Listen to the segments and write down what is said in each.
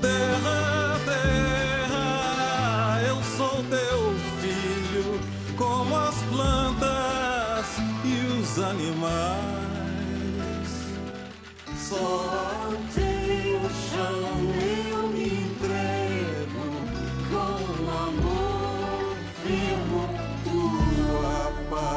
Terra, terra, eu sou teu filho, como as plantas e os animais. Só ao teu chão eu me entrego, com amor firmo tua paz.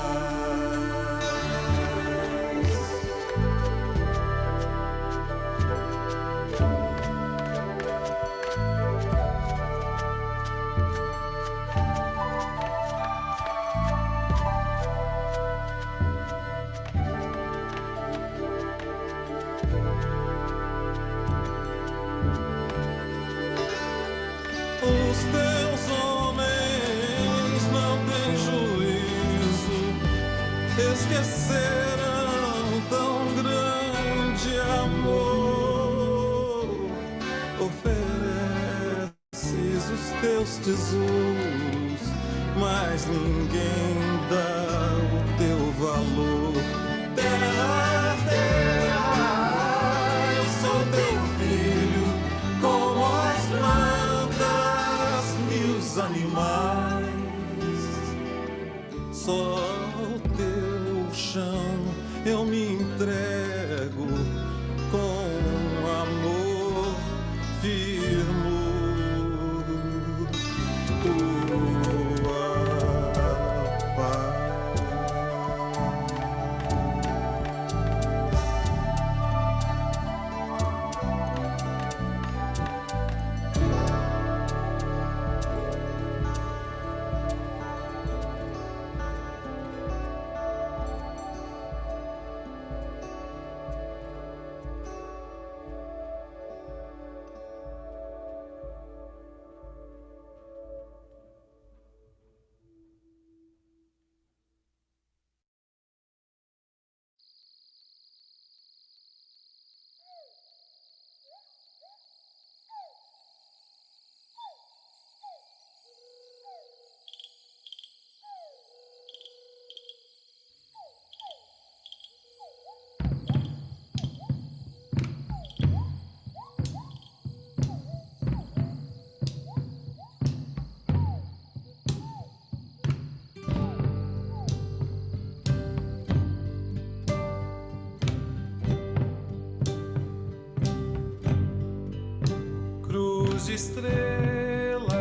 Os teus homens não têm juízo, esqueceram tão grande amor. Ofereces os teus tesouros, mas ninguém dá o teu valor. Terra, terra, eu sou teu filho, como as plantas e os animais. Só ao teu chão eu me entrego, com amor firmo tua paz. Cruz de estrelas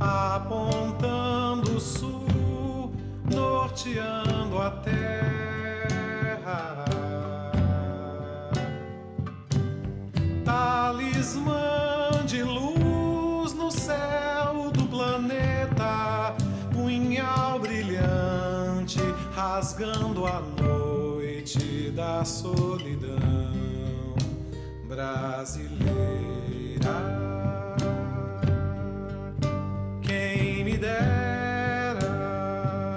apontando o sul, norteando a terra, talismã de luz no céu do planeta, punhal brilhante rasgando a noite da solidão brasileira. Quem me dera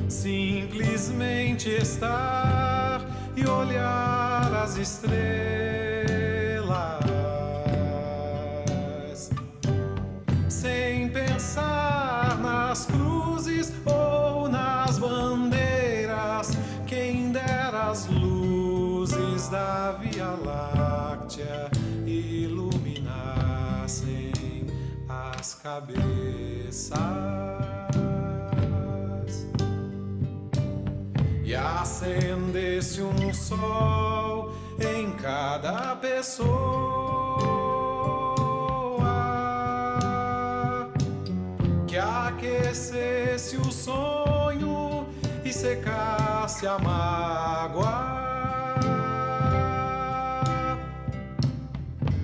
simplesmente estar e olhar as estrelas sem pensar nas cruzes ou nas bandeiras. Quem dera as luzes da Via Láctea iluminassem as cabeças e acendesse um sol em cada pessoa, que aquecesse o sonho e secasse a mágoa.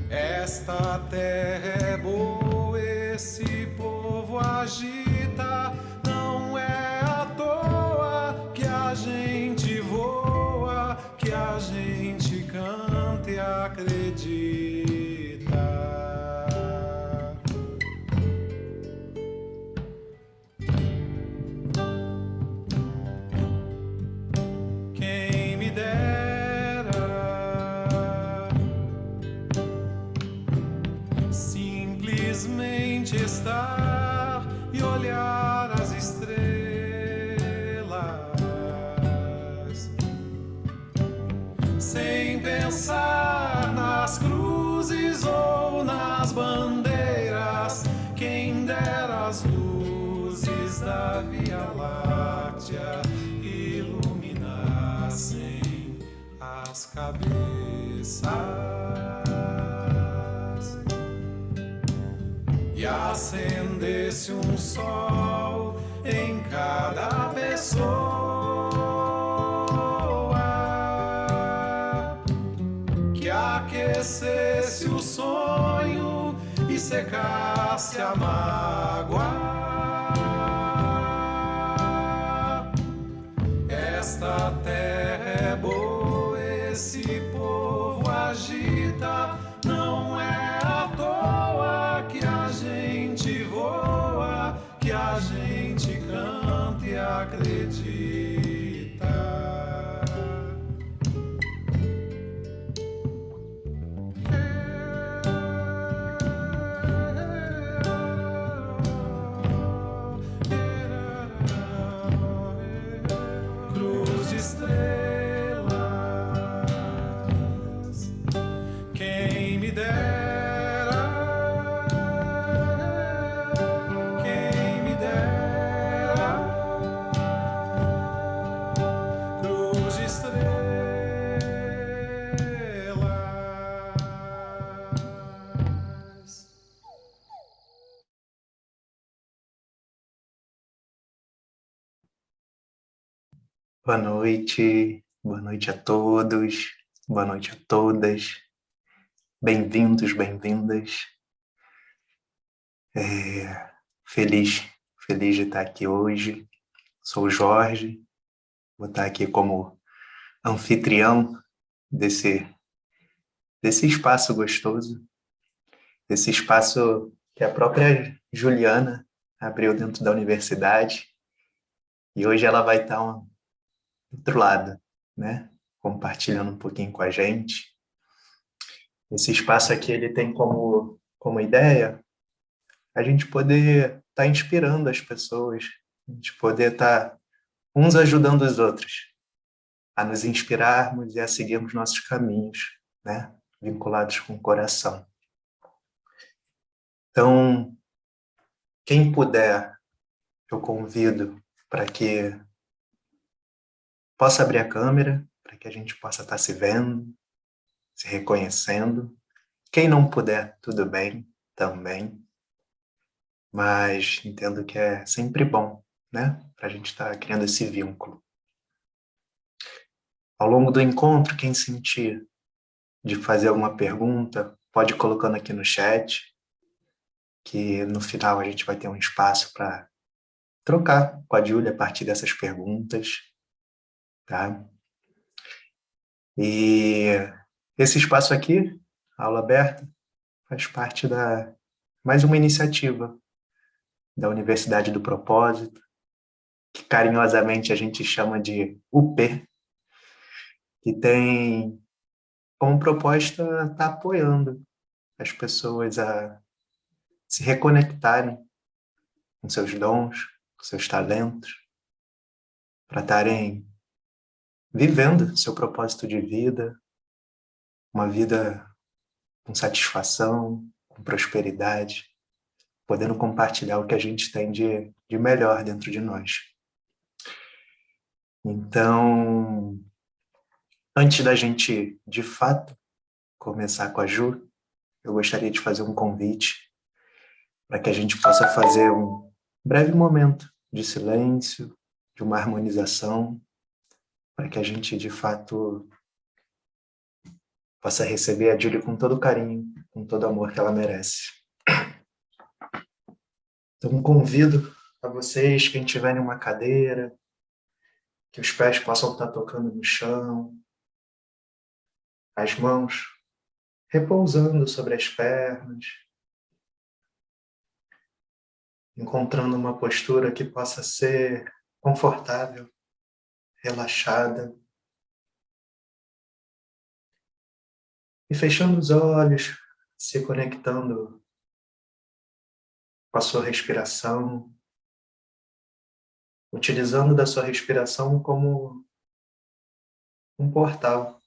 Esta terra é boa, esse povo agita, não é à toa que a gente voa, que a gente canta e acredita. Quem me dera simplesmente estar e olhar as estrelas as bandeiras, quem dera as luzes da Via Láctea iluminassem as cabeças e acendesse um sol em cada pessoa, que aquecesse o sonho e secasse a mágoa. Esta terra é boa, esse povo agita, não é à toa que a gente voa, que a gente canta e acredita. Cruz de estrelas, quem me dera, quem me dera, cruz de estrelas. Boa noite a todos, boa noite a todas, bem-vindos, bem-vindas. Feliz de estar aqui hoje. Sou o Jorge, vou estar aqui como anfitrião desse espaço gostoso, desse espaço que a própria Juliana abriu dentro da universidade, e hoje ela vai estar do outro lado, né? Compartilhando um pouquinho com a gente. Esse espaço aqui ele tem como ideia a gente poder estar inspirando as pessoas, a gente poder estar uns ajudando os outros a nos inspirarmos e a seguirmos nossos caminhos, né? Vinculados com o coração. Então, quem puder, eu convido para que possa abrir a câmera, para que a gente possa estar se vendo, se reconhecendo. Quem não puder, tudo bem, também. Mas entendo que é sempre bom, né? Para a gente estar criando esse vínculo. Ao longo do encontro, quem sentir de fazer alguma pergunta, pode ir colocando aqui no chat, que no final a gente vai ter um espaço para trocar com a Júlia a partir dessas perguntas, tá? E esse espaço aqui, aula aberta, faz parte da mais uma iniciativa da Universidade do Propósito, que carinhosamente a gente chama de UP, que tem como proposta estar apoiando as pessoas a se reconectarem com seus dons, com seus talentos, para estarem vivendo seu propósito de vida, uma vida com satisfação, com prosperidade, podendo compartilhar o que a gente tem de melhor dentro de nós. Então, antes da gente, de fato, começar com a Ju, eu gostaria de fazer um convite para que a gente possa fazer um breve momento de silêncio, de uma harmonização, para que a gente, de fato, possa receber a Júlia com todo carinho, com todo amor que ela merece. Então, convido a vocês, quem estiver em uma cadeira, que os pés possam estar tocando no chão, as mãos repousando sobre as pernas, encontrando uma postura que possa ser confortável, relaxada. E fechando os olhos, se conectando com a sua respiração, utilizando da sua respiração como um portal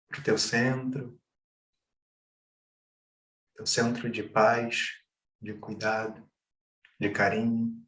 para o teu centro, teu centro de paz, de cuidado, de carinho.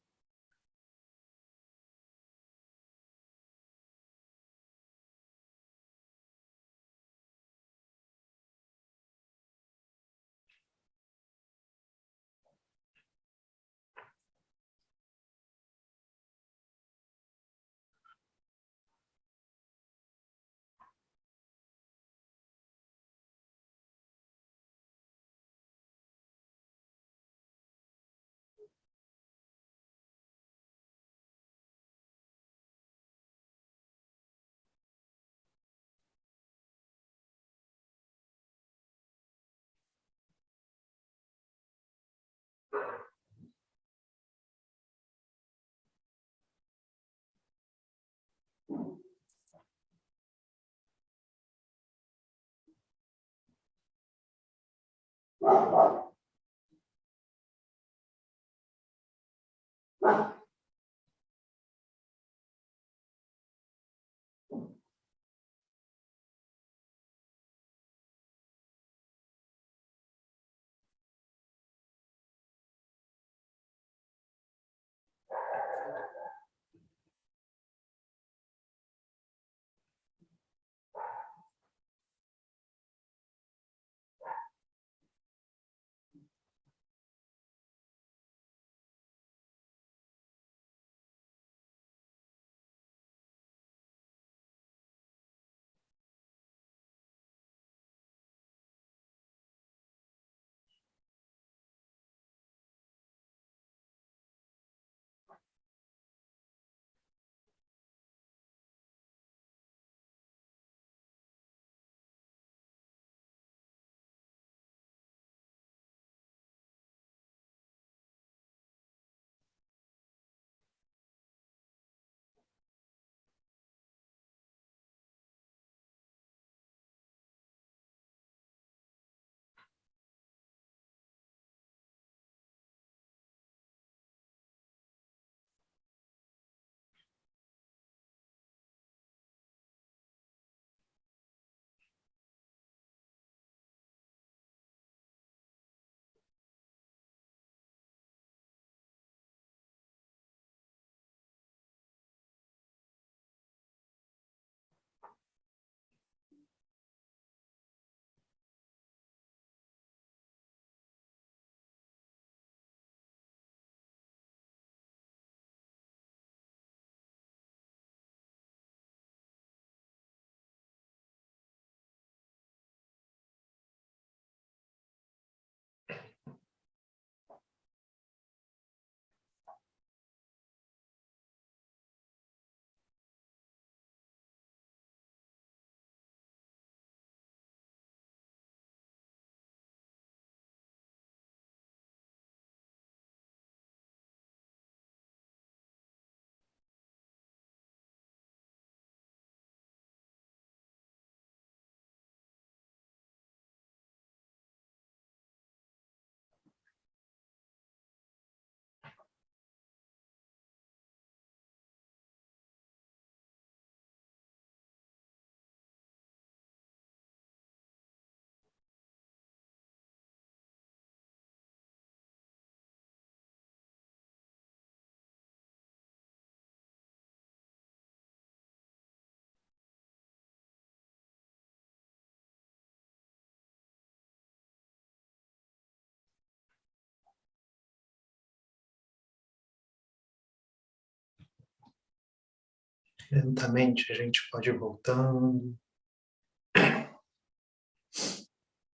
Lentamente a gente pode ir voltando,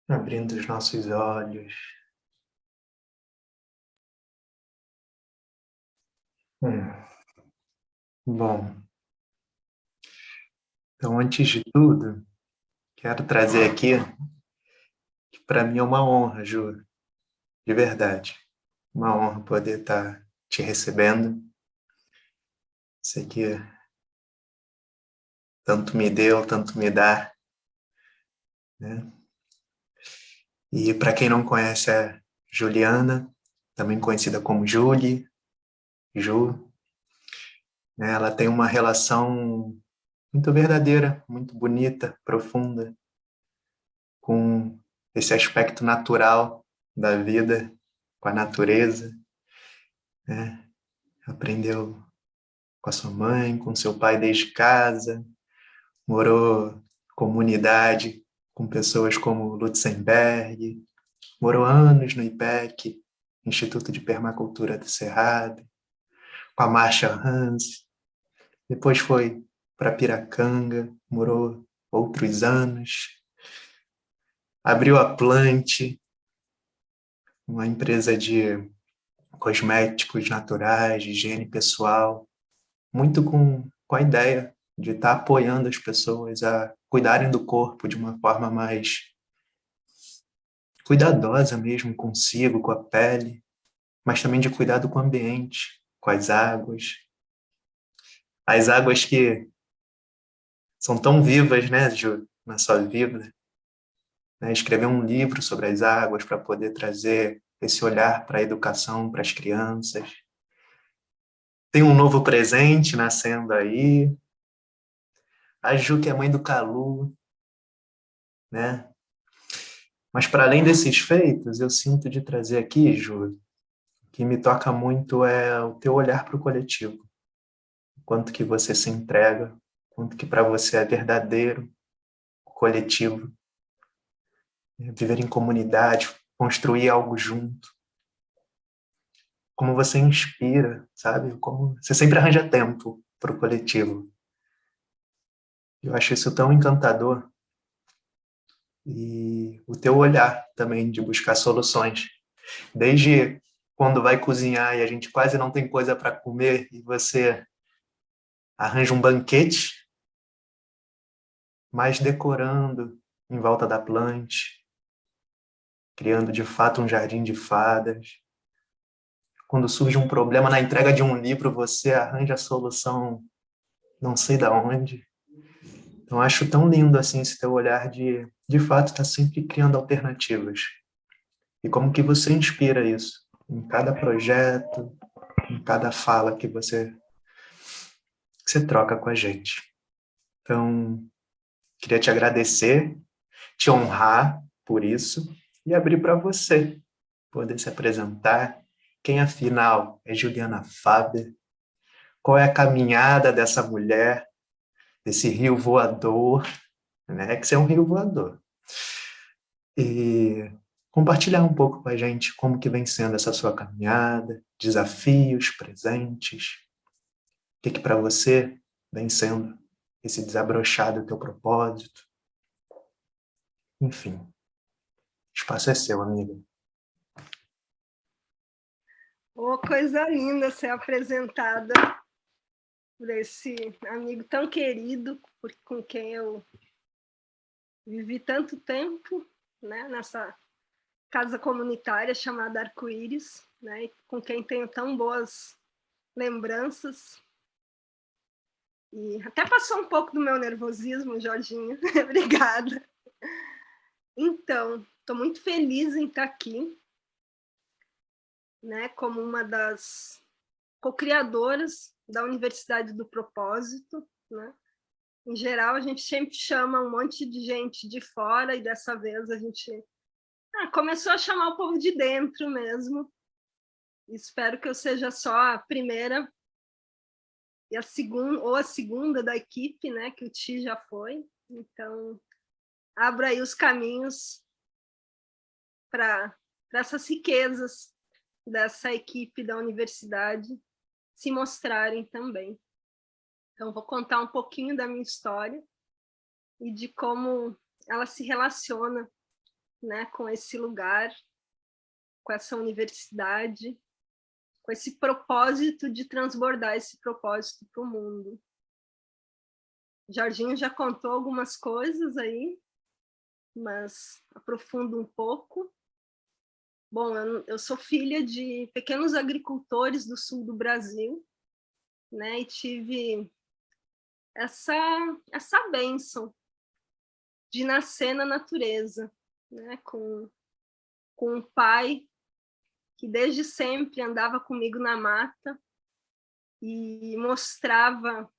abrindo os nossos olhos. Bom, então antes de tudo, quero trazer aqui que para mim é uma honra, Ju, de verdade. Uma honra poder estar te recebendo. Sei que tanto me deu, tanto me dá, né? E para quem não conhece a Juliana, também conhecida como Julie, Ju, né? Ela tem uma relação muito verdadeira, muito bonita, profunda, com esse aspecto natural da vida, com a natureza, né? Aprendeu com a sua mãe, com seu pai desde casa, morou em comunidade com pessoas como Lutzenberg, morou anos no IPEC, Instituto de Permacultura do Cerrado, com a Marshall Hans, depois foi para Piracanga, morou outros anos, abriu a Plant, uma empresa de cosméticos naturais, de higiene pessoal, muito com a ideia de estar apoiando as pessoas a cuidarem do corpo de uma forma mais cuidadosa mesmo consigo, com a pele, mas também de cuidado com o ambiente, com as águas que são tão vivas, né, Ju, na sua vida, né? Escrever um livro sobre as águas para poder trazer esse olhar para a educação, para as crianças. Tem um novo presente nascendo aí, a Ju, que é mãe do Calu, né? Mas para além desses feitos, eu sinto de trazer aqui, Ju, que me toca muito é o teu olhar para o coletivo. Quanto que você se entrega, quanto que para você é verdadeiro, coletivo, viver em comunidade, construir algo junto. Como você inspira, sabe? Como você sempre arranja tempo para o coletivo. Eu acho isso tão encantador. E o teu olhar também de buscar soluções. Desde quando vai cozinhar e a gente quase não tem coisa para comer e você arranja um banquete, mas decorando em volta da plante, criando de fato um jardim de fadas. Quando surge um problema na entrega de um livro, você arranja a solução não sei da onde. Então, acho tão lindo assim esse teu olhar de fato, estar sempre criando alternativas. E como que você inspira isso em cada projeto, em cada fala que você troca com a gente. Então, queria te agradecer, te honrar por isso e abrir para você poder se apresentar. Quem afinal é Juliana Faber? Qual é a caminhada dessa mulher, desse rio voador, né? Que você é um rio voador. E compartilhar um pouco com a gente como que vem sendo essa sua caminhada, desafios presentes, o que para você vem sendo esse desabrochar do teu propósito. Enfim, o espaço é seu, amigo. Oh, coisa linda ser apresentada por esse amigo tão querido, com quem eu vivi tanto tempo, né, nessa casa comunitária chamada Arco-Íris, né, com quem tenho tão boas lembranças. E até passou um pouco do meu nervosismo, Jorginho. Obrigada. Então, estou muito feliz em estar aqui, né, como uma das co-criadoras da Universidade do Propósito, né? Em geral, a gente sempre chama um monte de gente de fora e dessa vez a gente começou a chamar o povo de dentro mesmo. Espero que eu seja só a primeira e a segunda da equipe, né? Que o Ti já foi. Então, abra aí os caminhos para essas riquezas dessa equipe da universidade se mostrarem também. Então, vou contar um pouquinho da minha história e de como ela se relaciona, né, com esse lugar, com essa universidade, com esse propósito de transbordar esse propósito para o mundo. Jorginho já contou algumas coisas aí, mas aprofundo um pouco. Bom, eu sou filha de pequenos agricultores do sul do Brasil, né, e tive essa bênção de nascer na natureza, né, com um pai que desde sempre andava comigo na mata e mostrava,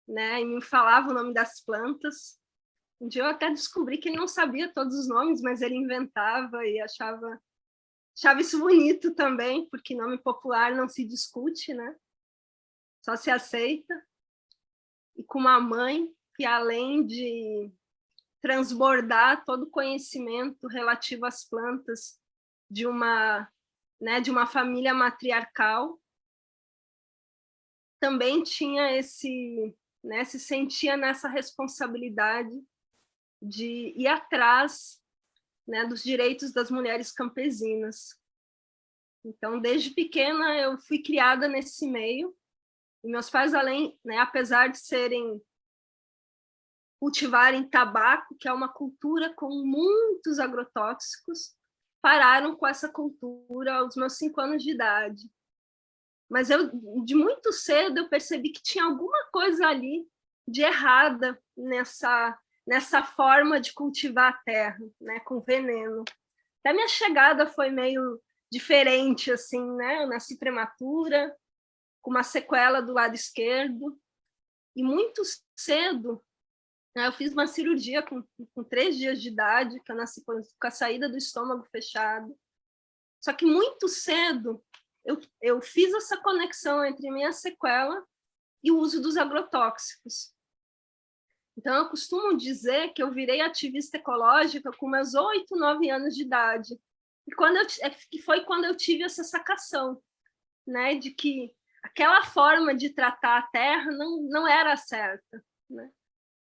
né, e me falava o nome das plantas. Um dia eu até descobri que ele não sabia todos os nomes, mas ele inventava e achava Achava isso bonito também, porque nome popular não se discute, né? Só se aceita. E com uma mãe que, além de transbordar todo o conhecimento relativo às plantas de uma família matriarcal, também tinha se sentia nessa responsabilidade de ir atrás, né, dos direitos das mulheres campesinas. Então, desde pequena, eu fui criada nesse meio, e meus pais, apesar de cultivarem tabaco, que é uma cultura com muitos agrotóxicos, pararam com essa cultura aos meus 5 anos de idade. Mas de muito cedo, eu percebi que tinha alguma coisa ali de errada nessa forma de cultivar a terra, né, com veneno. Até minha chegada foi meio diferente, assim, né? Eu nasci prematura, com uma sequela do lado esquerdo, e muito cedo, né, eu fiz uma cirurgia com 3 dias de idade, que eu nasci com a saída do estômago fechado. Só que muito cedo, eu fiz essa conexão entre minha sequela e o uso dos agrotóxicos. Então, eu costumo dizer que eu virei ativista ecológica com meus 8, 9 anos de idade. E foi quando eu tive essa sacação, né, de que aquela forma de tratar a terra não era certa, né?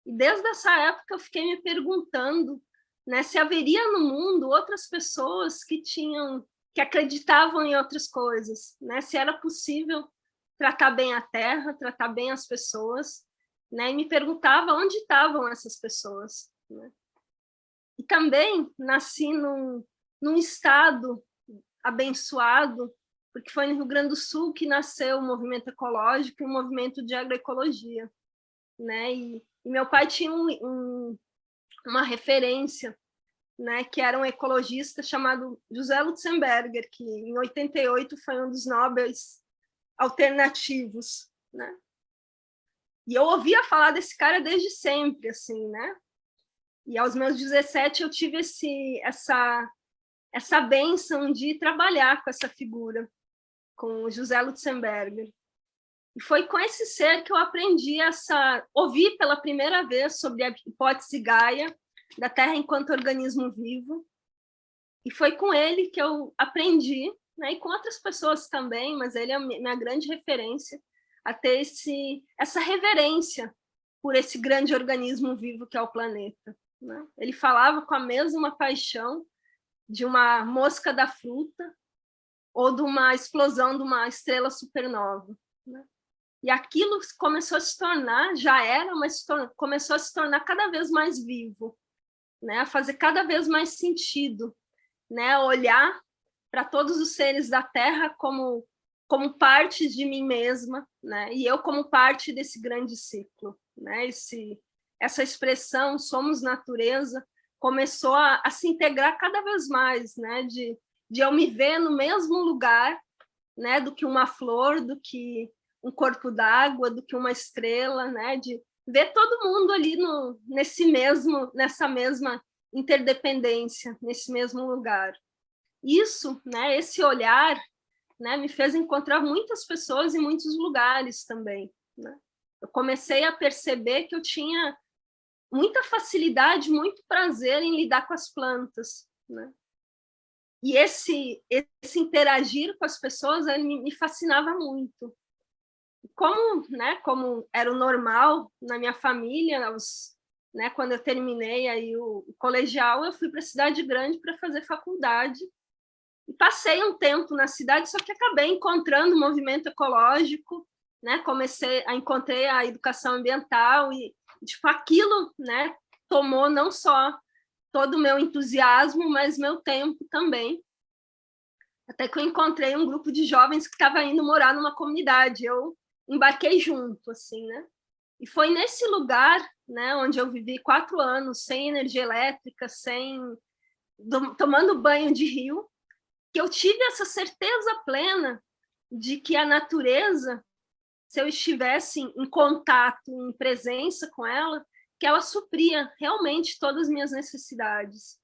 E desde essa época eu fiquei me perguntando, né, se haveria no mundo outras pessoas que acreditavam em outras coisas, né? Se era possível tratar bem a terra, tratar bem as pessoas, né? E me perguntava onde estavam essas pessoas, né? E também nasci num estado abençoado, porque foi no Rio Grande do Sul que nasceu o movimento ecológico e o movimento de agroecologia, né? E meu pai tinha uma referência, né, que era um ecologista chamado José Lutzenberger, que em 88 foi um dos Nobels alternativos, né? E eu ouvia falar desse cara desde sempre, assim, né? E aos meus 17 eu tive essa bênção de trabalhar com essa figura, com o José Lutzenberger. E foi com esse ser que eu aprendi ouvi pela primeira vez sobre a hipótese Gaia, da Terra enquanto organismo vivo. E foi com ele que eu aprendi, né, e com outras pessoas também, mas ele é a minha grande referência, a ter essa reverência por esse grande organismo vivo que é o planeta, né? Ele falava com a mesma paixão de uma mosca da fruta ou de uma explosão de uma estrela supernova, né? E aquilo começou a se tornar, começou a se tornar cada vez mais vivo, né? A fazer cada vez mais sentido, né? Olhar para todos os seres da Terra como parte de mim mesma, né? E eu como parte desse grande ciclo, né? Essa expressão somos natureza começou a se integrar cada vez mais, né? De eu me ver no mesmo lugar, né? Do que uma flor, do que um corpo d'água, do que uma estrela, né? De ver todo mundo ali nessa mesma interdependência, nesse mesmo lugar. Isso, né? Esse olhar, né, me fez encontrar muitas pessoas em muitos lugares também, né? Eu comecei a perceber que eu tinha muita facilidade, muito prazer em lidar com as plantas, né? E esse interagir com as pessoas me fascinava muito. Como era o normal na minha família, né, quando eu terminei aí o colegial, eu fui para a cidade grande para fazer faculdade. E passei um tempo na cidade, só que acabei encontrando o movimento ecológico, né? Encontrei a educação ambiental e tipo, aquilo, né, tomou não só todo o meu entusiasmo, mas meu tempo também. Até que eu encontrei um grupo de jovens que estava indo morar numa comunidade. Eu embarquei junto, assim, né? E foi nesse lugar, né, onde eu vivi 4 anos sem energia elétrica, tomando banho de rio, que eu tive essa certeza plena de que a natureza, se eu estivesse em contato, em presença com ela, que ela supria realmente todas as minhas necessidades,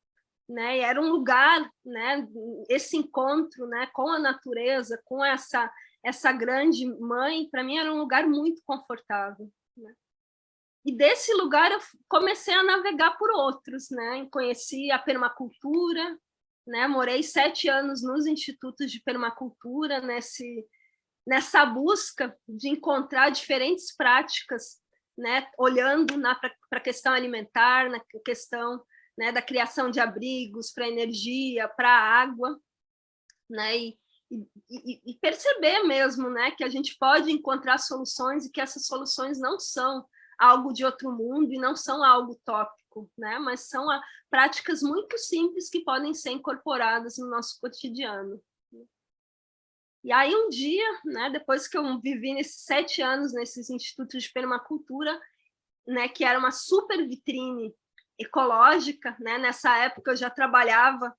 né? E era um lugar, né? Esse encontro, né? Com a natureza, com essa grande mãe, para mim era um lugar muito confortável, né? E desse lugar eu comecei a navegar por outros, né? Conheci a permacultura, né? Morei 7 anos nos institutos de permacultura, nessa busca de encontrar diferentes práticas, né? Olhando para a questão alimentar, na questão, né, da criação de abrigos para energia, para água, né? E perceber mesmo, né, que a gente pode encontrar soluções e que essas soluções não são algo de outro mundo e não são algo utópico, né, mas são práticas muito simples que podem ser incorporadas no nosso cotidiano. E aí um dia, né, depois que eu vivi nesses 7 anos nesses institutos de permacultura, né, que era uma super vitrine ecológica, né, nessa época eu já trabalhava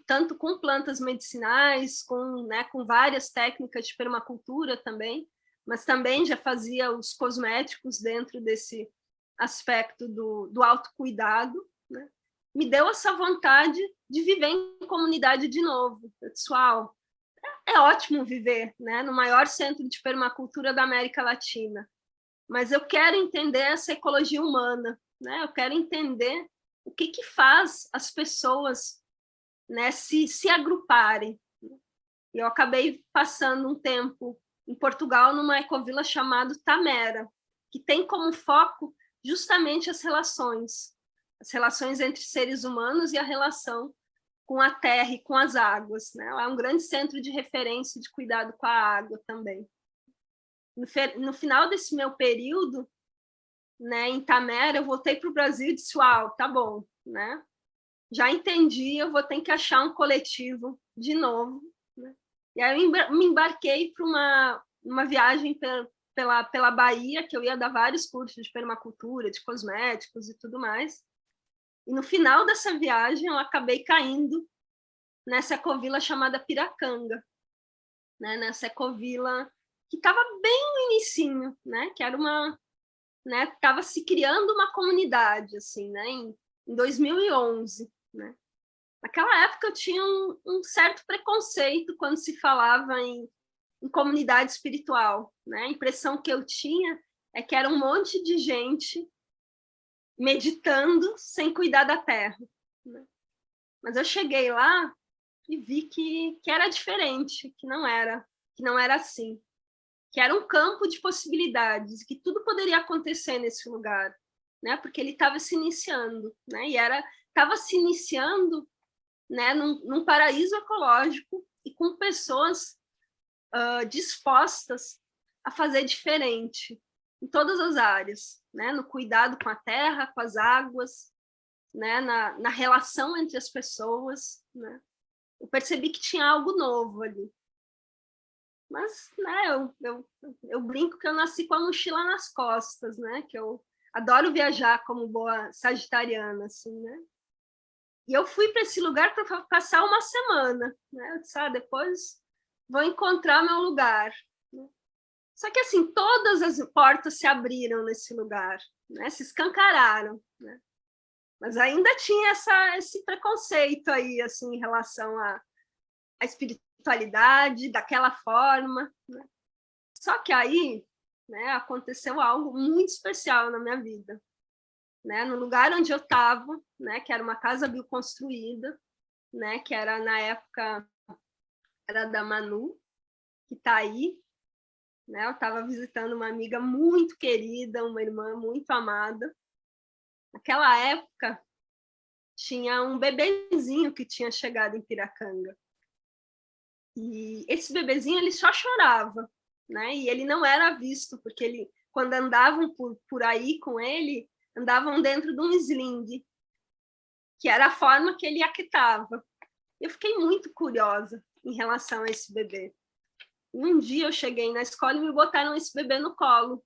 tanto com plantas medicinais, né, com várias técnicas de permacultura também, mas também já fazia os cosméticos dentro desse aspecto do autocuidado, né? Me deu essa vontade de viver em comunidade de novo. Pessoal, é ótimo viver, né, no maior centro de permacultura da América Latina, mas eu quero entender essa ecologia humana, né? Eu quero entender o que faz as pessoas, né, se agruparem. E eu acabei passando um tempo em Portugal, numa ecovila chamada Tamera, que tem como foco justamente as relações entre seres humanos e a relação com a terra e com as águas, né? É um grande centro de referência de cuidado com a água também. No final desse meu período, né, em Tamera, eu voltei para o Brasil e disse, uau, tá bom, né? Já entendi, eu vou ter que achar um coletivo de novo, né? E aí eu me embarquei para uma viagem pela Bahia, que eu ia dar vários cursos de permacultura, de cosméticos e tudo mais. E no final dessa viagem eu acabei caindo nessa ecovila chamada Piracanga, né? Nessa ecovila que estava bem no inicinho, né? Que era né? Estava se criando uma comunidade, assim, né? Em 2011, né? Naquela época eu tinha um certo preconceito quando se falava em comunidade espiritual, né? A impressão que eu tinha é que era um monte de gente meditando sem cuidar da terra, né? Mas eu cheguei lá e vi que era diferente, que não era assim, que era um campo de possibilidades, que tudo poderia acontecer nesse lugar, né? Porque ele estava se iniciando, né? E estava se iniciando, né, num paraíso ecológico e com pessoas dispostas a fazer diferente em todas as áreas, né? No cuidado com a terra, com as águas, né? Na relação entre as pessoas, né? Eu percebi que tinha algo novo ali. Mas, né, eu brinco que eu nasci com a mochila nas costas, né? Que eu adoro viajar como boa sagitariana, assim, né? E eu fui para esse lugar para passar uma semana, né? Eu disse, depois vou encontrar meu lugar, né? Só que, assim, todas as portas se abriram nesse lugar, né? Se escancararam, né? Mas ainda tinha esse preconceito aí, assim, em relação à espiritualidade, daquela forma, né? Só que aí, né, aconteceu algo muito especial na minha vida, né? No lugar onde eu estava, né, que era uma casa bioconstruída, né, que era, na época, era da Manu, que está aí, né? Eu estava visitando uma amiga muito querida, uma irmã muito amada. Naquela época, tinha um bebezinho que tinha chegado em Piracanga. E esse bebezinho, ele só chorava, né? E ele não era visto, porque quando andavam por aí com ele, andavam dentro de um sling, que era a forma que ele aquietava. Eu fiquei muito curiosa em relação a esse bebê. E um dia eu cheguei na escola e me botaram esse bebê no colo.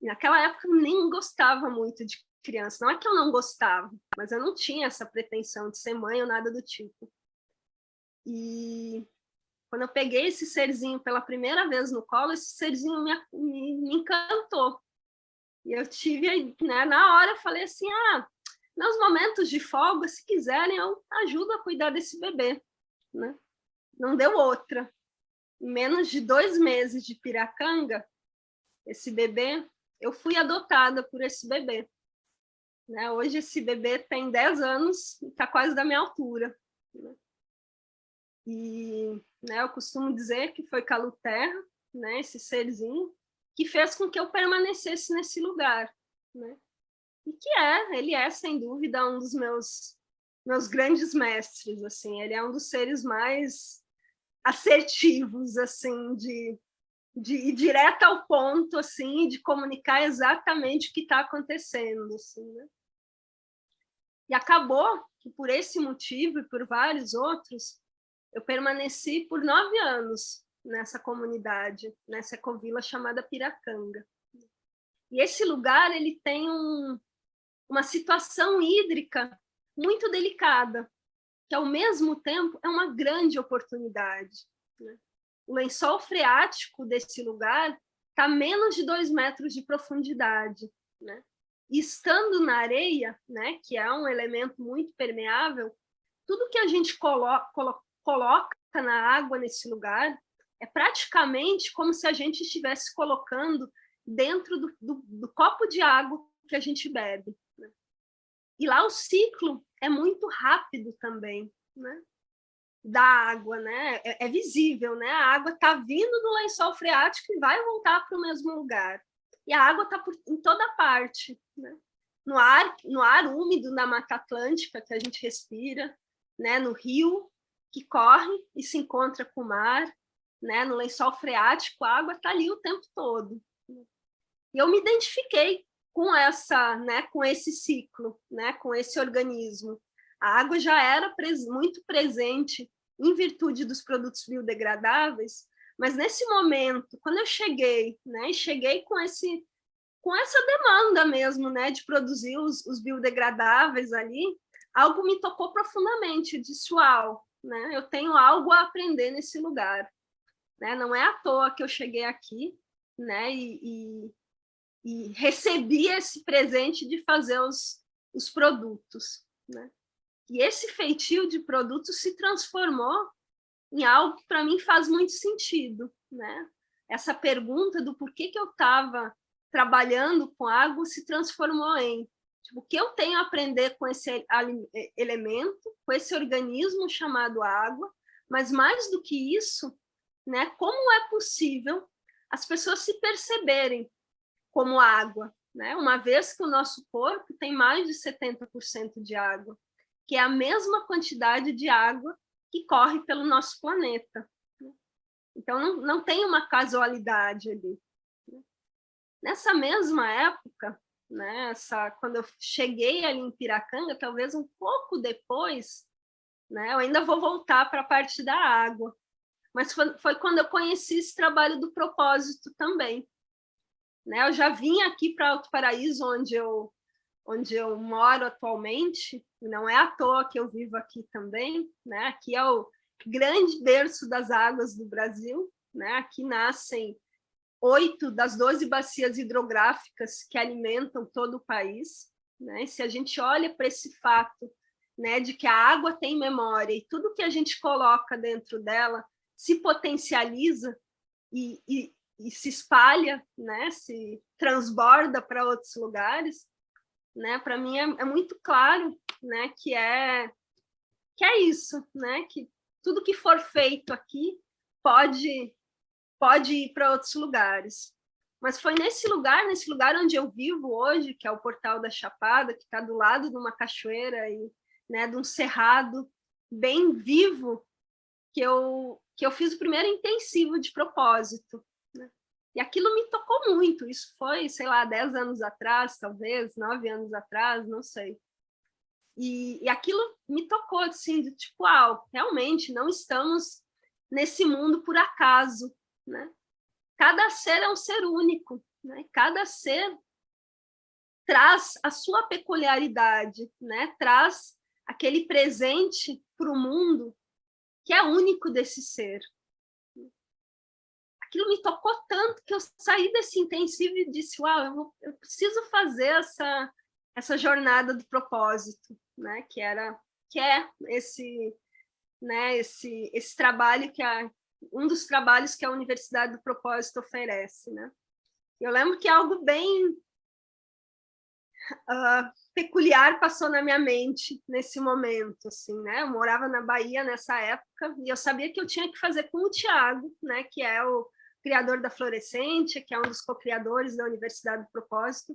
E naquela época eu nem gostava muito de criança. Não é que eu não gostava, mas eu não tinha essa pretensão de ser mãe ou nada do tipo. E quando eu peguei esse serzinho pela primeira vez no colo, esse serzinho me encantou. E eu tive, né, na hora eu falei assim, meus momentos de folga, se quiserem, eu ajudo a cuidar desse bebê, né? Não deu outra. Em menos de 2 meses de Piracanga, esse bebê, eu fui adotada por esse bebê. Né? Hoje esse bebê tem 10 anos e está quase da minha altura. Né? E né, eu costumo dizer que foi Caluterra, né, esse serzinho, que fez com que eu permanecesse nesse lugar. Né? E que ele é, sem dúvida, um dos meus grandes mestres. Assim, ele é um dos seres mais assertivos, assim, de ir direto ao ponto, assim, de comunicar exatamente o que está acontecendo. Assim, né? E acabou que, por esse motivo e por vários outros, eu permaneci por 9 anos nessa comunidade, nessa ecovila chamada Piracanga. E esse lugar ele tem uma situação hídrica muito delicada, que, ao mesmo tempo, é uma grande oportunidade. Né? O lençol freático desse lugar está a menos de 2 metros de profundidade. Né? E estando na areia, né, que é um elemento muito permeável, tudo que a gente coloca na água nesse lugar é praticamente como se a gente estivesse colocando dentro do copo de água que a gente bebe. Né? E lá o ciclo é muito rápido também, né? Da água, né? É visível, né? A água está vindo do lençol freático e vai voltar para o mesmo lugar. E a água está em toda parte, né? No ar úmido da Mata Atlântica que a gente respira, né? No rio que corre e se encontra com o mar, né? No lençol freático a água está ali o tempo todo. E eu me identifiquei com com esse ciclo, né? Com esse organismo. A água já era muito presente em virtude dos produtos biodegradáveis, mas nesse momento, quando eu cheguei, né? E cheguei com essa demanda mesmo, né? De produzir os biodegradáveis ali, algo me tocou profundamente. Eu disse, uau, né? Eu tenho algo a aprender nesse lugar. Né? Não é à toa que eu cheguei aqui, né? E recebi esse presente de fazer os produtos. Né? E esse feitio de produtos se transformou em algo que, para mim, faz muito sentido. Né? Essa pergunta do porquê que eu estava trabalhando com água se transformou em tipo, o que eu tenho a aprender com esse elemento, com esse organismo chamado água, mas, mais do que isso, né, como é possível as pessoas se perceberem como água, né? Uma vez que o nosso corpo tem mais de 70% de água, que é a mesma quantidade de água que corre pelo nosso planeta. Então, não tem uma casualidade ali. Nessa mesma época, né, quando eu cheguei ali em Piracanga, talvez um pouco depois, né, eu ainda vou voltar para a parte da água, mas foi quando eu conheci esse trabalho do propósito também. Né? Eu já vim aqui para Alto Paraíso, onde eu moro atualmente, e não é à toa que eu vivo aqui também. Né? Aqui é o grande berço das águas do Brasil. Né? Aqui nascem 8 das 12 bacias hidrográficas que alimentam todo o país. Né? E se a gente olha para esse fato, né, de que a água tem memória e tudo que a gente coloca dentro dela se potencializa e se espalha, né, se transborda para outros lugares, né, para mim é muito claro, né, que é isso, né, que tudo que for feito aqui pode ir para outros lugares. Mas foi nesse lugar onde eu vivo hoje, que é o Portal da Chapada, que está do lado de uma cachoeira e, né, de um cerrado bem vivo, que eu fiz o primeiro intensivo de propósito. Né? E aquilo me tocou muito. Isso foi, sei lá, 10 anos atrás, talvez, 9 anos atrás, não sei. E aquilo me tocou, assim, de tipo, realmente não estamos nesse mundo por acaso. Né? Cada ser é um ser único. Né? Cada ser traz a sua peculiaridade, né? Traz aquele presente para o mundo que é único desse ser. Aquilo me tocou tanto que eu saí desse intensivo e disse, eu preciso fazer essa jornada do propósito, né? Que é esse, né? Esse trabalho um dos trabalhos que a Universidade do Propósito oferece, né? Eu lembro que algo bem peculiar passou na minha mente nesse momento, assim, né? Eu morava na Bahia nessa época e eu sabia que eu tinha que fazer com o Tiago, né? Que é o criador da Florescente, que é um dos co-criadores da Universidade do Propósito.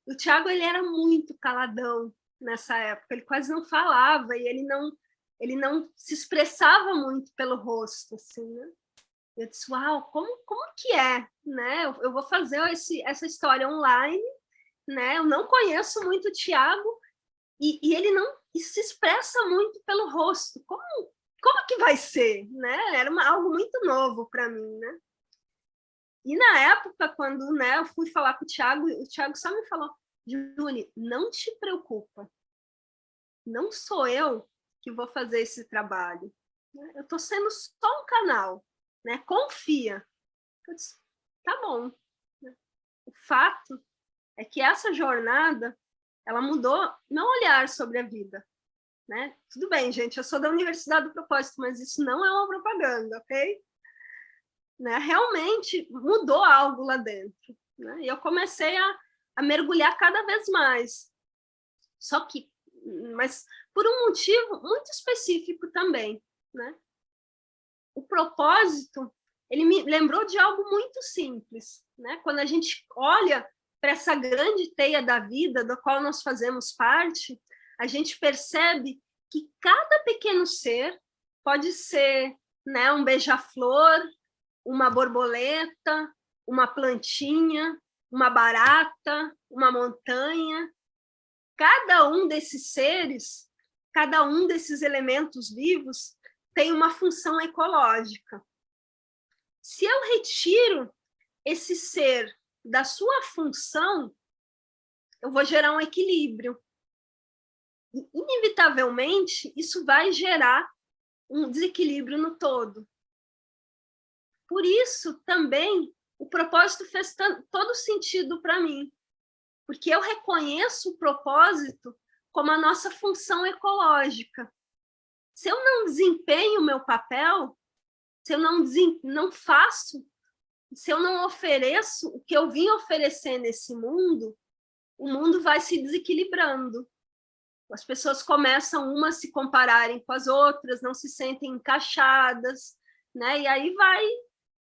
O Tiago, ele era muito caladão nessa época, ele quase não falava e ele não se expressava muito pelo rosto, assim, né? Eu disse, uau, como que é, né? Eu vou fazer essa história online, né? Eu não conheço muito o Tiago e ele não se expressa muito pelo rosto. Como que vai ser, né? Era algo muito novo para mim, né? E na época, quando, né, eu fui falar com o Tiago só me falou, Júlia, não te preocupa, não sou eu que vou fazer esse trabalho. Eu estou sendo só um canal, né? Confia. Eu disse, tá bom. O fato é que essa jornada, ela mudou meu olhar sobre a vida, né? Tudo bem, gente, eu sou da Universidade do Propósito, mas isso não é uma propaganda, ok? Né? Realmente mudou algo lá dentro, né? E eu comecei a mergulhar cada vez mais. Mas por um motivo muito específico também, né? O propósito, ele me lembrou de algo muito simples, né? Quando a gente olha para essa grande teia da vida, da qual nós fazemos parte, a gente percebe que cada pequeno ser pode ser, né, um beija-flor, uma borboleta, uma plantinha, uma barata, uma montanha. Cada um desses seres, cada um desses elementos vivos tem uma função ecológica. Se eu retiro esse ser da sua função, eu vou gerar um equilíbrio. E, inevitavelmente, isso vai gerar um desequilíbrio no todo. Por isso, também, o propósito fez todo sentido para mim, porque eu reconheço o propósito como a nossa função ecológica. Se eu não desempenho o meu papel, se eu não faço, se eu não ofereço o que eu vim oferecer nesse mundo, o mundo vai se desequilibrando. As pessoas começam umas a se compararem com as outras, não se sentem encaixadas, né? E aí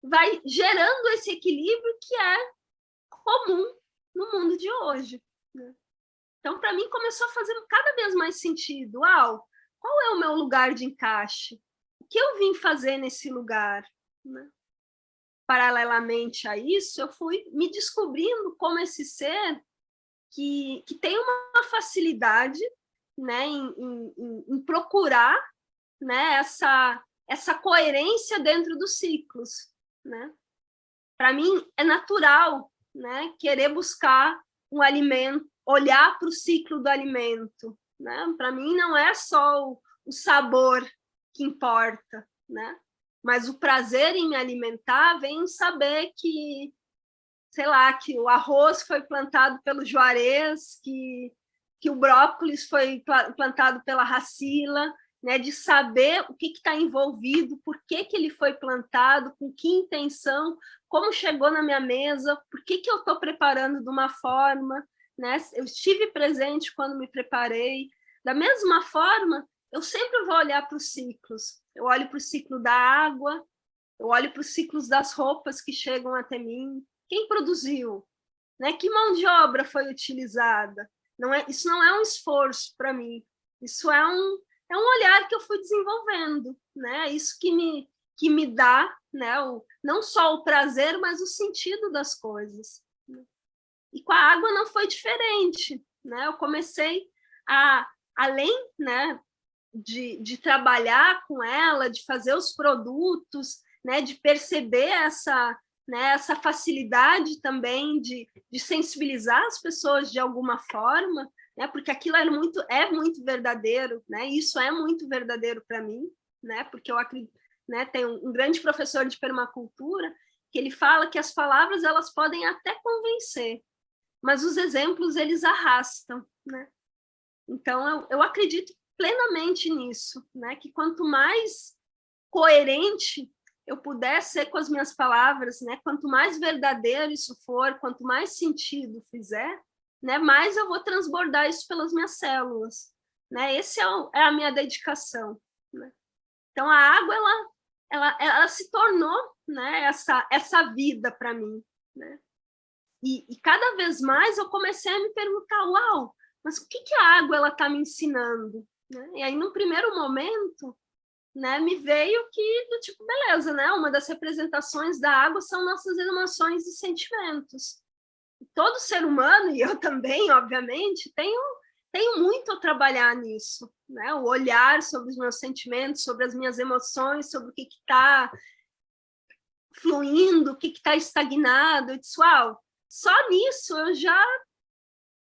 vai gerando esse equilíbrio que é comum no mundo de hoje, né? Então, para mim, começou a fazer cada vez mais sentido. Qual é o meu lugar de encaixe? O que eu vim fazer nesse lugar, né? Paralelamente a isso, eu fui me descobrindo como esse ser que tem uma facilidade, né, em procurar, né, essa coerência dentro dos ciclos, né? Para mim, é natural, né, querer buscar um alimento, olhar para o ciclo do alimento, né? Para mim, não é só o sabor que importa, né? Mas o prazer em me alimentar vem em saber que, sei lá, que o arroz foi plantado pelo Juarez, que o brócolis foi plantado pela Racila, né? De saber o que está envolvido, por que ele foi plantado, com que intenção, como chegou na minha mesa, por que eu estou preparando de uma forma, né? Eu estive presente quando me preparei. Da mesma forma, eu sempre vou olhar para os ciclos. Eu olho para o ciclo da água, eu olho para os ciclos das roupas que chegam até mim. Quem produziu? Né? Que mão de obra foi utilizada? Isso não é um esforço para mim. Isso é um olhar que eu fui desenvolvendo, né? Isso que me dá, né? Não só o prazer, mas o sentido das coisas. E com a água não foi diferente, né? Eu comecei além, né, de trabalhar com ela, de fazer os produtos, né, de perceber essa facilidade também de sensibilizar as pessoas de alguma forma, né, porque aquilo é muito verdadeiro, né, isso é muito verdadeiro para mim, né, porque eu acredito, né, tem um grande professor de permacultura que ele fala que as palavras elas podem até convencer, mas os exemplos, eles arrastam, né? Então, eu acredito plenamente nisso, né? Que quanto mais coerente eu puder ser com as minhas palavras, né? Quanto mais verdadeiro isso for, quanto mais sentido fizer, né? Mais eu vou transbordar isso pelas minhas células, né? Esse é a minha dedicação, né? Então, a água, ela se tornou, né? Essa vida para mim, né? E cada vez mais eu comecei a me perguntar, uau, mas o que a água está me ensinando? Né? E aí, num primeiro momento, né, me veio que, do tipo, beleza, né? Uma das representações da água são nossas emoções e sentimentos. Todo ser humano, e eu também, obviamente, tenho muito a trabalhar nisso, né? O olhar sobre os meus sentimentos, sobre as minhas emoções, sobre o que está fluindo, o que está estagnado. Eu disse, uau, só nisso eu já,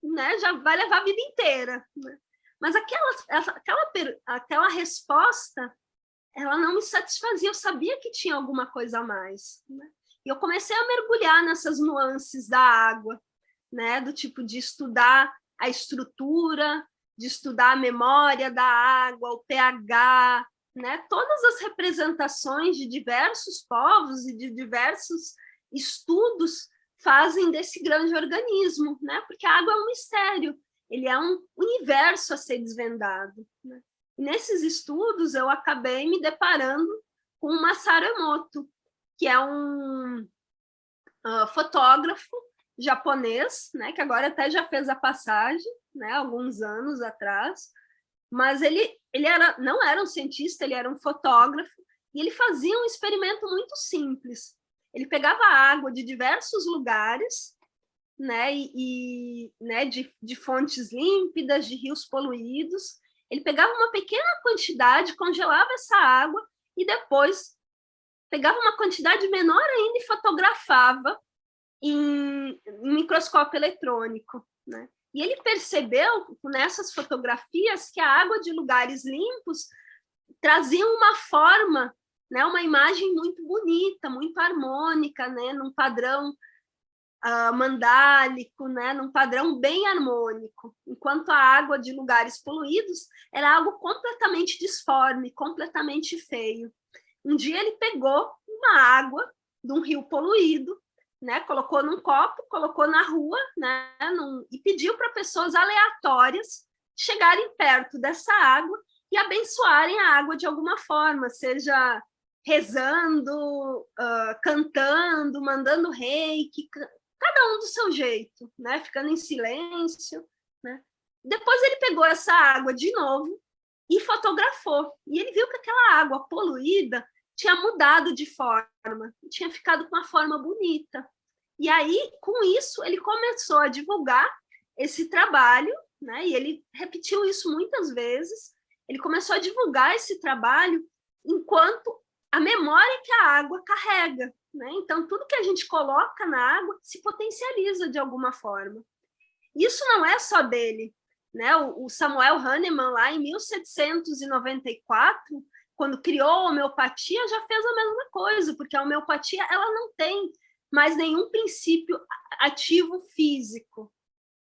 né, já vai levar a vida inteira. Né? Mas aquela resposta, ela não me satisfazia, eu sabia que tinha alguma coisa a mais. Né? E eu comecei a mergulhar nessas nuances da água, né? Do tipo de estudar a estrutura, de estudar a memória da água, o pH, né? Todas as representações de diversos povos e de diversos estudos fazem desse grande organismo, né? Porque a água é um mistério, ele é um universo a ser desvendado. Né? E nesses estudos, eu acabei me deparando com o Masaru Emoto, que é um fotógrafo japonês, né? Que agora até já fez a passagem, né? Alguns anos atrás, mas ele não era um cientista, ele era um fotógrafo, e ele fazia um experimento muito simples. Ele pegava água de diversos lugares, né, né, de fontes límpidas, de rios poluídos. Ele pegava uma pequena quantidade, congelava essa água e depois pegava uma quantidade menor ainda e fotografava em microscópio eletrônico. Né? E ele percebeu nessas fotografias que a água de lugares limpos trazia uma forma, né, uma imagem muito bonita, muito harmônica, né, num padrão mandálico, né, num padrão bem harmônico, enquanto a água de lugares poluídos era algo completamente disforme, completamente feio. Um dia ele pegou uma água de um rio poluído, né, colocou num copo, colocou na rua, né, e pediu para pessoas aleatórias chegarem perto dessa água e abençoarem a água de alguma forma, seja rezando, cantando, mandando reiki, cada um do seu jeito, né? Ficando em silêncio. Né? Depois ele pegou essa água de novo e fotografou. E ele viu que aquela água poluída tinha mudado de forma, tinha ficado com uma forma bonita. E aí, com isso, ele começou a divulgar esse trabalho, né? E ele repetiu isso muitas vezes. Ele começou a divulgar esse trabalho enquanto a memória que a água carrega. Né? Então, tudo que a gente coloca na água se potencializa de alguma forma. Isso não é só dele. Né? O Samuel Hahnemann, lá em 1794, quando criou a homeopatia, já fez a mesma coisa, porque a homeopatia ela não tem mais nenhum princípio ativo físico.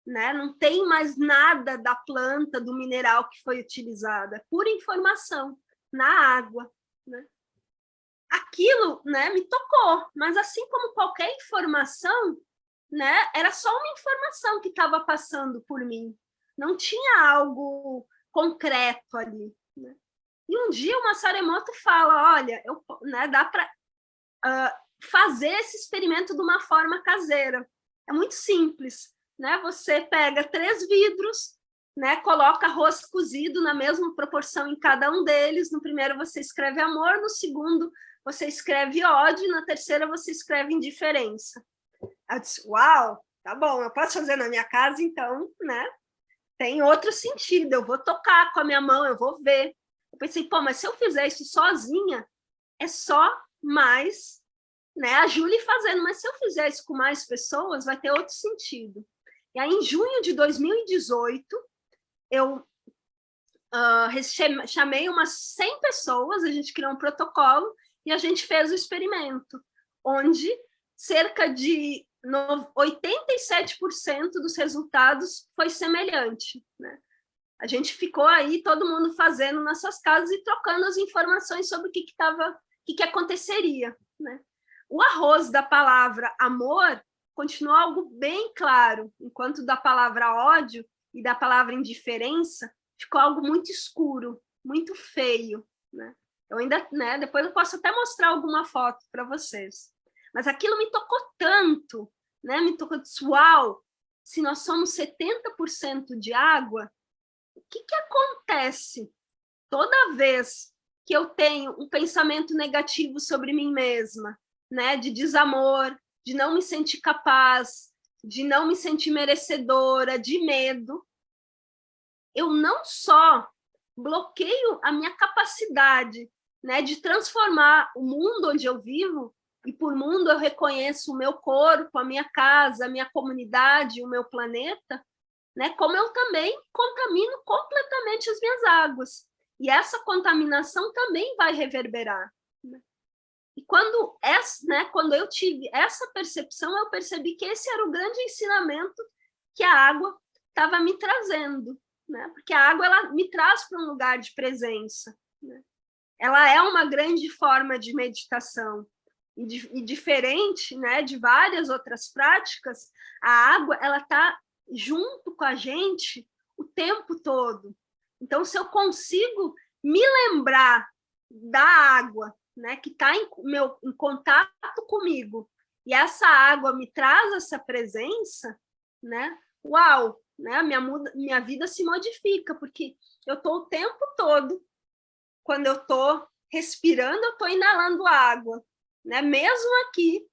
Né? Não tem mais nada da planta, do mineral que foi utilizada, é pura informação na água. Né? Aquilo, né, me tocou, mas assim como qualquer informação, né, era só uma informação que estava passando por mim, não tinha algo concreto ali. Né? E um dia o Masaru Emoto fala, olha, né, dá para fazer esse experimento de uma forma caseira, é muito simples, né? Você pega 3 vidros, né, coloca arroz cozido na mesma proporção em cada um deles, no primeiro você escreve amor, no segundo você escreve ódio, na terceira você escreve indiferença. Eu disse, uau, tá bom, eu posso fazer na minha casa, então, né? Tem outro sentido, eu vou tocar com a minha mão, eu vou ver. Eu pensei, pô, mas se eu fizer isso sozinha, é só mais, né, a Júlia fazendo, mas se eu fizer isso com mais pessoas, vai ter outro sentido. E aí, em junho de 2018, eu chamei umas 100 pessoas, a gente criou um protocolo, e a gente fez o experimento, onde cerca de 87% dos resultados foi semelhante, né? A gente ficou aí, todo mundo fazendo nas suas casas e trocando as informações sobre o que aconteceria, né? O arroz da palavra amor continuou algo bem claro, enquanto da palavra ódio e da palavra indiferença ficou algo muito escuro, muito feio, né? Eu ainda, né, depois eu posso até mostrar alguma foto para vocês. Mas aquilo me tocou tanto, né? Me tocou, uau, se nós somos 70% de água, o que acontece toda vez que eu tenho um pensamento negativo sobre mim mesma, né? De desamor, de não me sentir capaz, de não me sentir merecedora, de medo, eu não só bloqueio a minha capacidade, né, de transformar o mundo onde eu vivo, e por mundo eu reconheço o meu corpo, a minha casa, a minha comunidade, o meu planeta, né, como eu também contamino completamente as minhas águas. E essa contaminação também vai reverberar, né? E quando eu tive essa percepção, eu percebi que esse era o grande ensinamento que a água estava me trazendo, né? Porque a água ela me traz para um lugar de presença, né? Ela é uma grande forma de meditação e diferente, né, de várias outras práticas. A água ela está junto com a gente o tempo todo. Então, se eu consigo me lembrar da água, né, que está em contato comigo, e essa água me traz essa presença, né, uau, né, minha vida se modifica, porque eu estou o tempo todo, quando eu estou respirando, eu estou inalando água, né, mesmo aqui,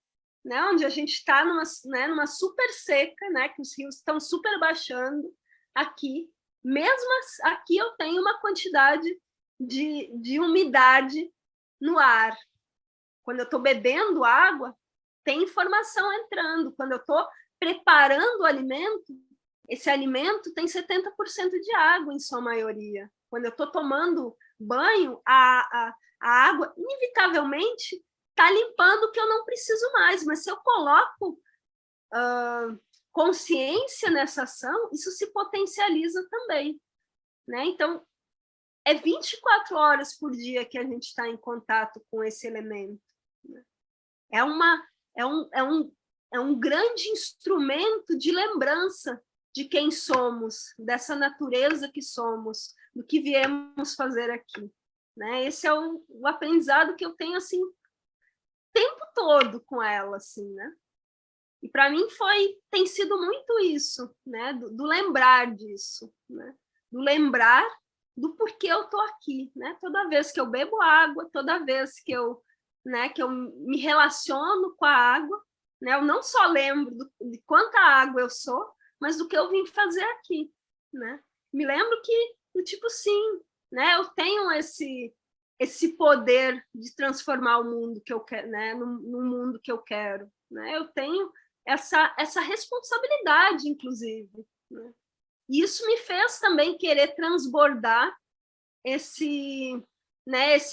né, onde a gente está numa super seca, né, que os rios estão super baixando, aqui, mesmo aqui eu tenho uma quantidade de umidade no ar. Quando eu estou bebendo água, tem informação entrando. Quando eu estou preparando o alimento, esse alimento tem 70% de água em sua maioria. Quando eu estou tomando banho, a água, inevitavelmente, está limpando o que eu não preciso mais. Mas se eu coloco consciência nessa ação, isso se potencializa também, né? Então, é 24 horas por dia que a gente está em contato com esse elemento, né? É um grande instrumento de lembrança de quem somos, dessa natureza que somos, do que viemos fazer aqui, né? Esse é o aprendizado que eu tenho assim o tempo todo com ela, assim, né? E para mim tem sido muito isso, né? Do lembrar disso, né? Do lembrar do porquê eu estou aqui, né? Toda vez que eu bebo água, toda vez que eu me relaciono com a água, né? Eu não só lembro de quanta água eu sou, mas do que eu vim fazer aqui, né? Me lembro que, do tipo, sim, né? Eu tenho esse poder de transformar o mundo que eu quero, né? No mundo que eu quero, né? Eu tenho essa responsabilidade, inclusive, né? E isso me fez também querer transbordar esse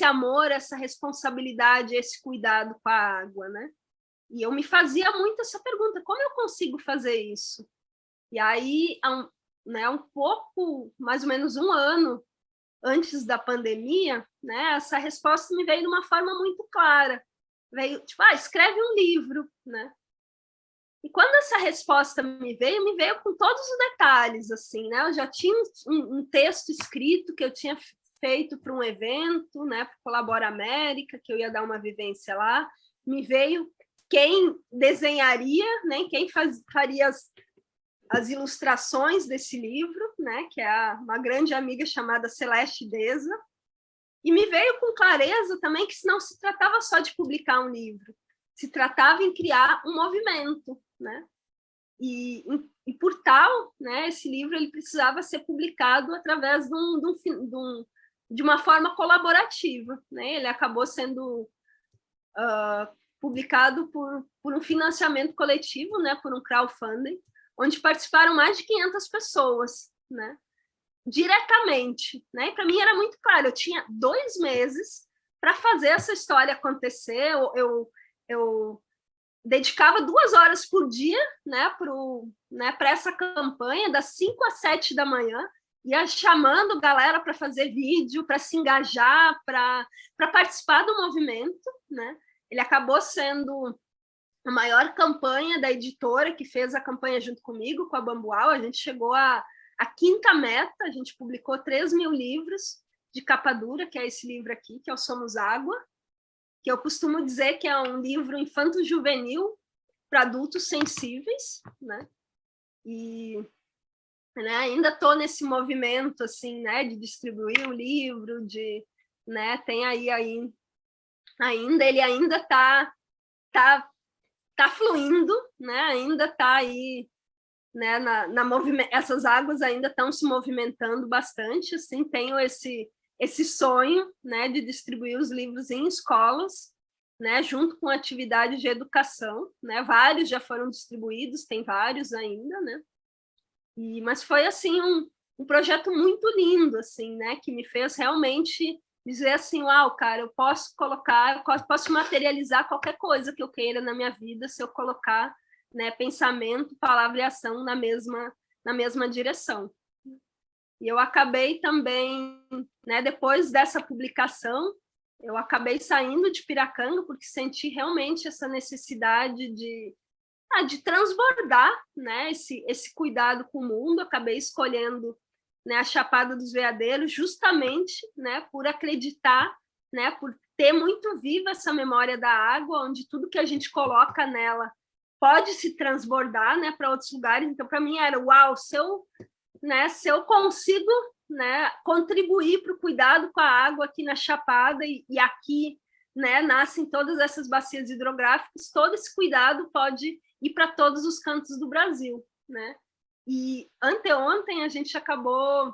amor, essa responsabilidade, esse cuidado com a água, né? E eu me fazia muito essa pergunta, como eu consigo fazer isso? E aí, um pouco, mais ou menos um ano antes da pandemia, né, essa resposta me veio de uma forma muito clara. Veio, tipo, escreve um livro, né? E quando essa resposta me veio com todos os detalhes, assim, né? Eu já tinha um texto escrito que eu tinha feito para um evento, né? Para Colabora América, que eu ia dar uma vivência lá. Me veio quem desenharia, né? Quem faria as ilustrações desse livro, né? Que é uma grande amiga chamada Celeste Deza. E me veio com clareza também que não se tratava só de publicar um livro, se tratava em criar um movimento, né? E por tal, né, esse livro ele precisava ser publicado através de uma forma colaborativa, né? Ele acabou sendo publicado por um financiamento coletivo, né, por um crowdfunding, onde participaram mais de 500 pessoas, né? Diretamente, né? E para mim era muito claro, eu tinha 2 meses para fazer essa história acontecer. Eu dedicava 2 horas por dia, né, para essa campanha, das 5 às 7 da manhã, ia chamando galera para fazer vídeo, para se engajar, para participar do movimento, né? Ele acabou sendo a maior campanha da editora, que fez a campanha junto comigo, com a Bambual. A gente chegou à 5ª meta, a gente publicou 3.000 livros de capa dura, que é esse livro aqui, que é o Somos Água, que eu costumo dizer que é um livro infanto-juvenil para adultos sensíveis, né? E, né, ainda estou nesse movimento, assim, né, de distribuir o livro, né, tem aí ainda, ele ainda tá fluindo, né, ainda está aí, né, essas águas ainda estão se movimentando bastante, assim, tenho esse sonho, né, de distribuir os livros em escolas, né, junto com atividade de educação, né, vários já foram distribuídos, tem vários ainda, né, mas foi, assim, um projeto muito lindo, assim, né, que me fez realmente dizer assim, uau, cara, eu posso posso materializar qualquer coisa que eu queira na minha vida se eu colocar, né, pensamento, palavra e ação na mesma direção. E eu acabei também, né, depois dessa publicação, eu acabei saindo de Piracanga porque senti realmente essa necessidade de transbordar, né, esse cuidado com o mundo. Acabei escolhendo, né, a Chapada dos Veadeiros justamente, né, por acreditar, né, por ter muito viva essa memória da água, onde tudo que a gente coloca nela pode se transbordar, né, para outros lugares. Então, para mim era, uau, se eu consigo, né, contribuir para o cuidado com a água aqui na Chapada e aqui, né, nascem todas essas bacias hidrográficas, todo esse cuidado pode ir para todos os cantos do Brasil, né? E anteontem a gente acabou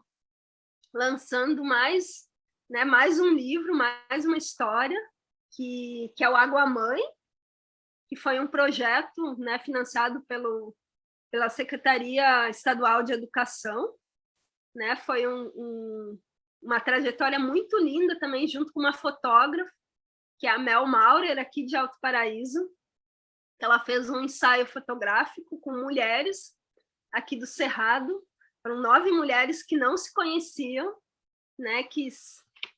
lançando mais um livro, mais uma história, que é o Água Mãe, que foi um projeto, né, financiado pela Secretaria Estadual de Educação, né? Foi uma trajetória muito linda também, junto com uma fotógrafa, que é a Mel Maurer, aqui de Alto Paraíso. Ela fez um ensaio fotográfico com mulheres aqui do Cerrado. Foram 9 mulheres que não se conheciam, né, que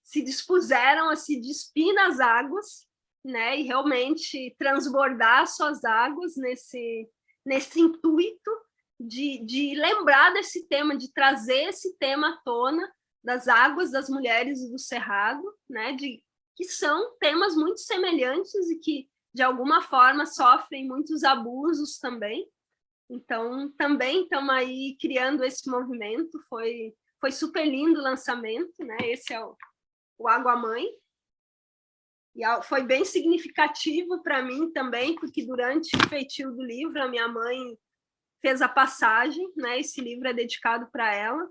se dispuseram a se despir nas águas, né, e realmente transbordar suas águas nesse intuito de lembrar desse tema, de trazer esse tema à tona, das águas das mulheres do Cerrado, né, que são temas muito semelhantes e que, de alguma forma, sofrem muitos abusos também. Então, também estamos aí criando esse movimento. Foi super lindo o lançamento, né? Esse é o Água Mãe. E foi bem significativo para mim também, porque durante o feitio do livro, a minha mãe fez a passagem, né? Esse livro é dedicado para ela,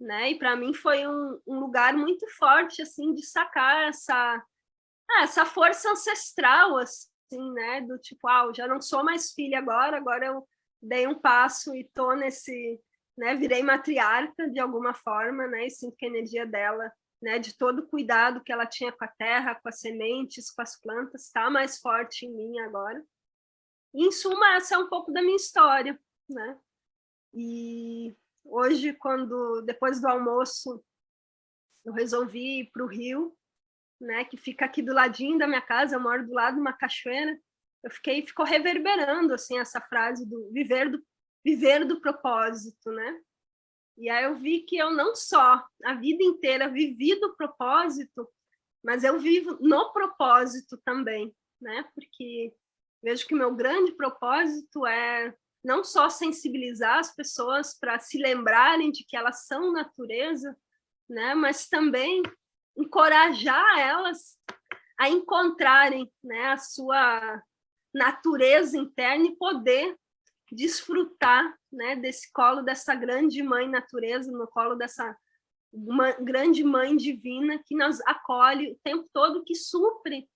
né? E para mim foi um lugar muito forte, assim, de sacar essa força ancestral, assim, né? Do tipo, já não sou mais filha agora eu dei um passo e tô nesse, né? Virei matriarca de alguma forma, né? E sinto que a energia dela, né? De todo o cuidado que ela tinha com a terra, com as sementes, com as plantas, está mais forte em mim agora. E, em suma, essa é um pouco da minha história, né? E hoje, depois do almoço, eu resolvi ir para o Rio, né, que fica aqui do ladinho da minha casa. Eu moro do lado de uma cachoeira. Ficou reverberando, assim, essa frase do viver do propósito, né? E aí eu vi que eu não só a vida inteira vivi do propósito, mas eu vivo no propósito também, né? Porque vejo que o meu grande propósito é não só sensibilizar as pessoas para se lembrarem de que elas são natureza, né? Mas também encorajar elas a encontrarem, né, a sua natureza interna e poder desfrutar, né, desse colo dessa grande mãe natureza, no colo dessa grande mãe divina que nos acolhe o tempo todo, que supre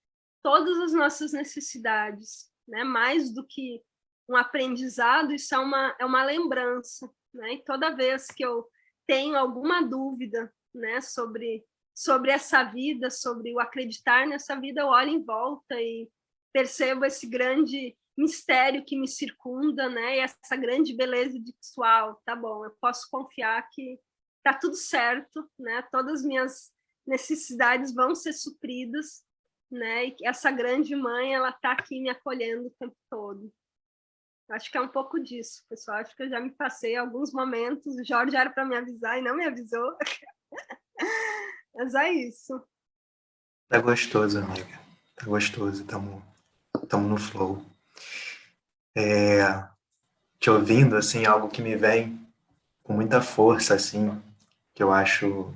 todas as nossas necessidades, né? Mais do que um aprendizado, isso é uma lembrança, né? E toda vez que eu tenho alguma dúvida, né, sobre essa vida, sobre o acreditar nessa vida, eu olho em volta e percebo esse grande mistério que me circunda, né? E essa grande beleza de pessoal, tá bom, eu posso confiar que tá tudo certo, né? Todas as minhas necessidades vão ser supridas, né? E essa grande mãe, ela tá aqui me acolhendo o tempo todo. Acho que é um pouco disso, pessoal. Acho que eu já me passei alguns momentos. O Jorge era para me avisar e não me avisou. Mas é isso. Tá gostoso, amiga. Tá gostoso, tamo no flow. Te ouvindo, assim, algo que me vem com muita força, assim, que eu acho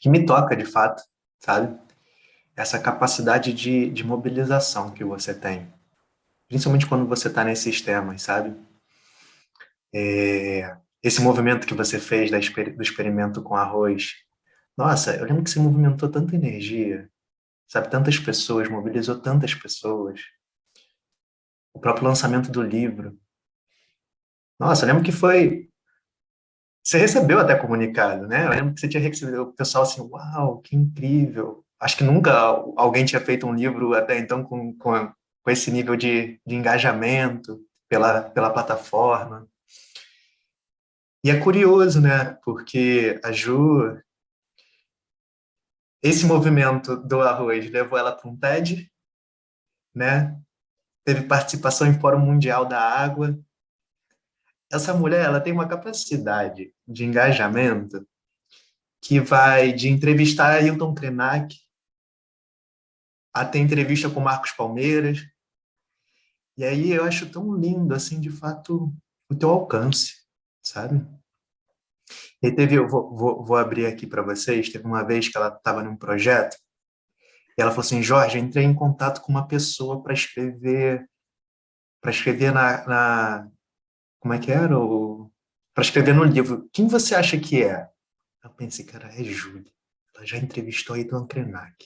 que me toca de fato, sabe? Essa capacidade de mobilização que você tem. Principalmente quando você está nesses temas, sabe? Esse movimento que você fez do experimento com arroz. Nossa, eu lembro que você movimentou tanta energia, sabe? Tantas pessoas, mobilizou tantas pessoas. O próprio lançamento do livro. Nossa, eu lembro que foi. Você recebeu até comunicado, né? Eu lembro que você tinha recebido o pessoal assim, uau, que incrível. Acho que nunca alguém tinha feito um livro até então com esse nível de engajamento pela plataforma. E é curioso, né? Porque a Ju, esse movimento do arroz levou ela para um TED, né? Teve participação em Fórum Mundial da Água. Essa mulher, ela tem uma capacidade de engajamento que vai de entrevistar Ailton Krenak a ter entrevista com Marcos Palmeiras. E aí eu acho tão lindo, assim, de fato, o teu alcance, sabe? E teve, vou abrir aqui para vocês, teve uma vez que ela estava num projeto e ela falou assim, Jorge, eu entrei em contato com uma pessoa para escrever como é que era? Para escrever no livro. Quem você acha que é? Eu pensei, cara, é Júlia. Ela já entrevistou a Ailton Krenak.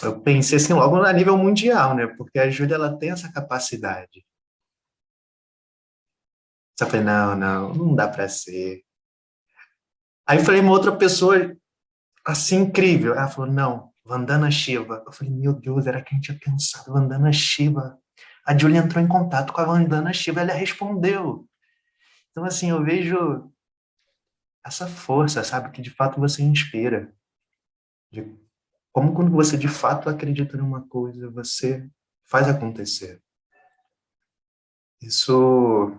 Eu pensei assim, logo a nível mundial, né? Porque a Júlia, ela tem essa capacidade. Só falei, não dá para ser. Aí eu falei, uma outra pessoa, assim, incrível. Ela falou, não, Vandana Shiva. Eu falei, meu Deus, era quem tinha pensado, Vandana Shiva. A Júlia entrou em contato com a Vandana Shiva, ela respondeu. Então, assim, eu vejo essa força, sabe? Que de fato você inspira. De como quando você de fato acredita numa coisa, você faz acontecer. Isso,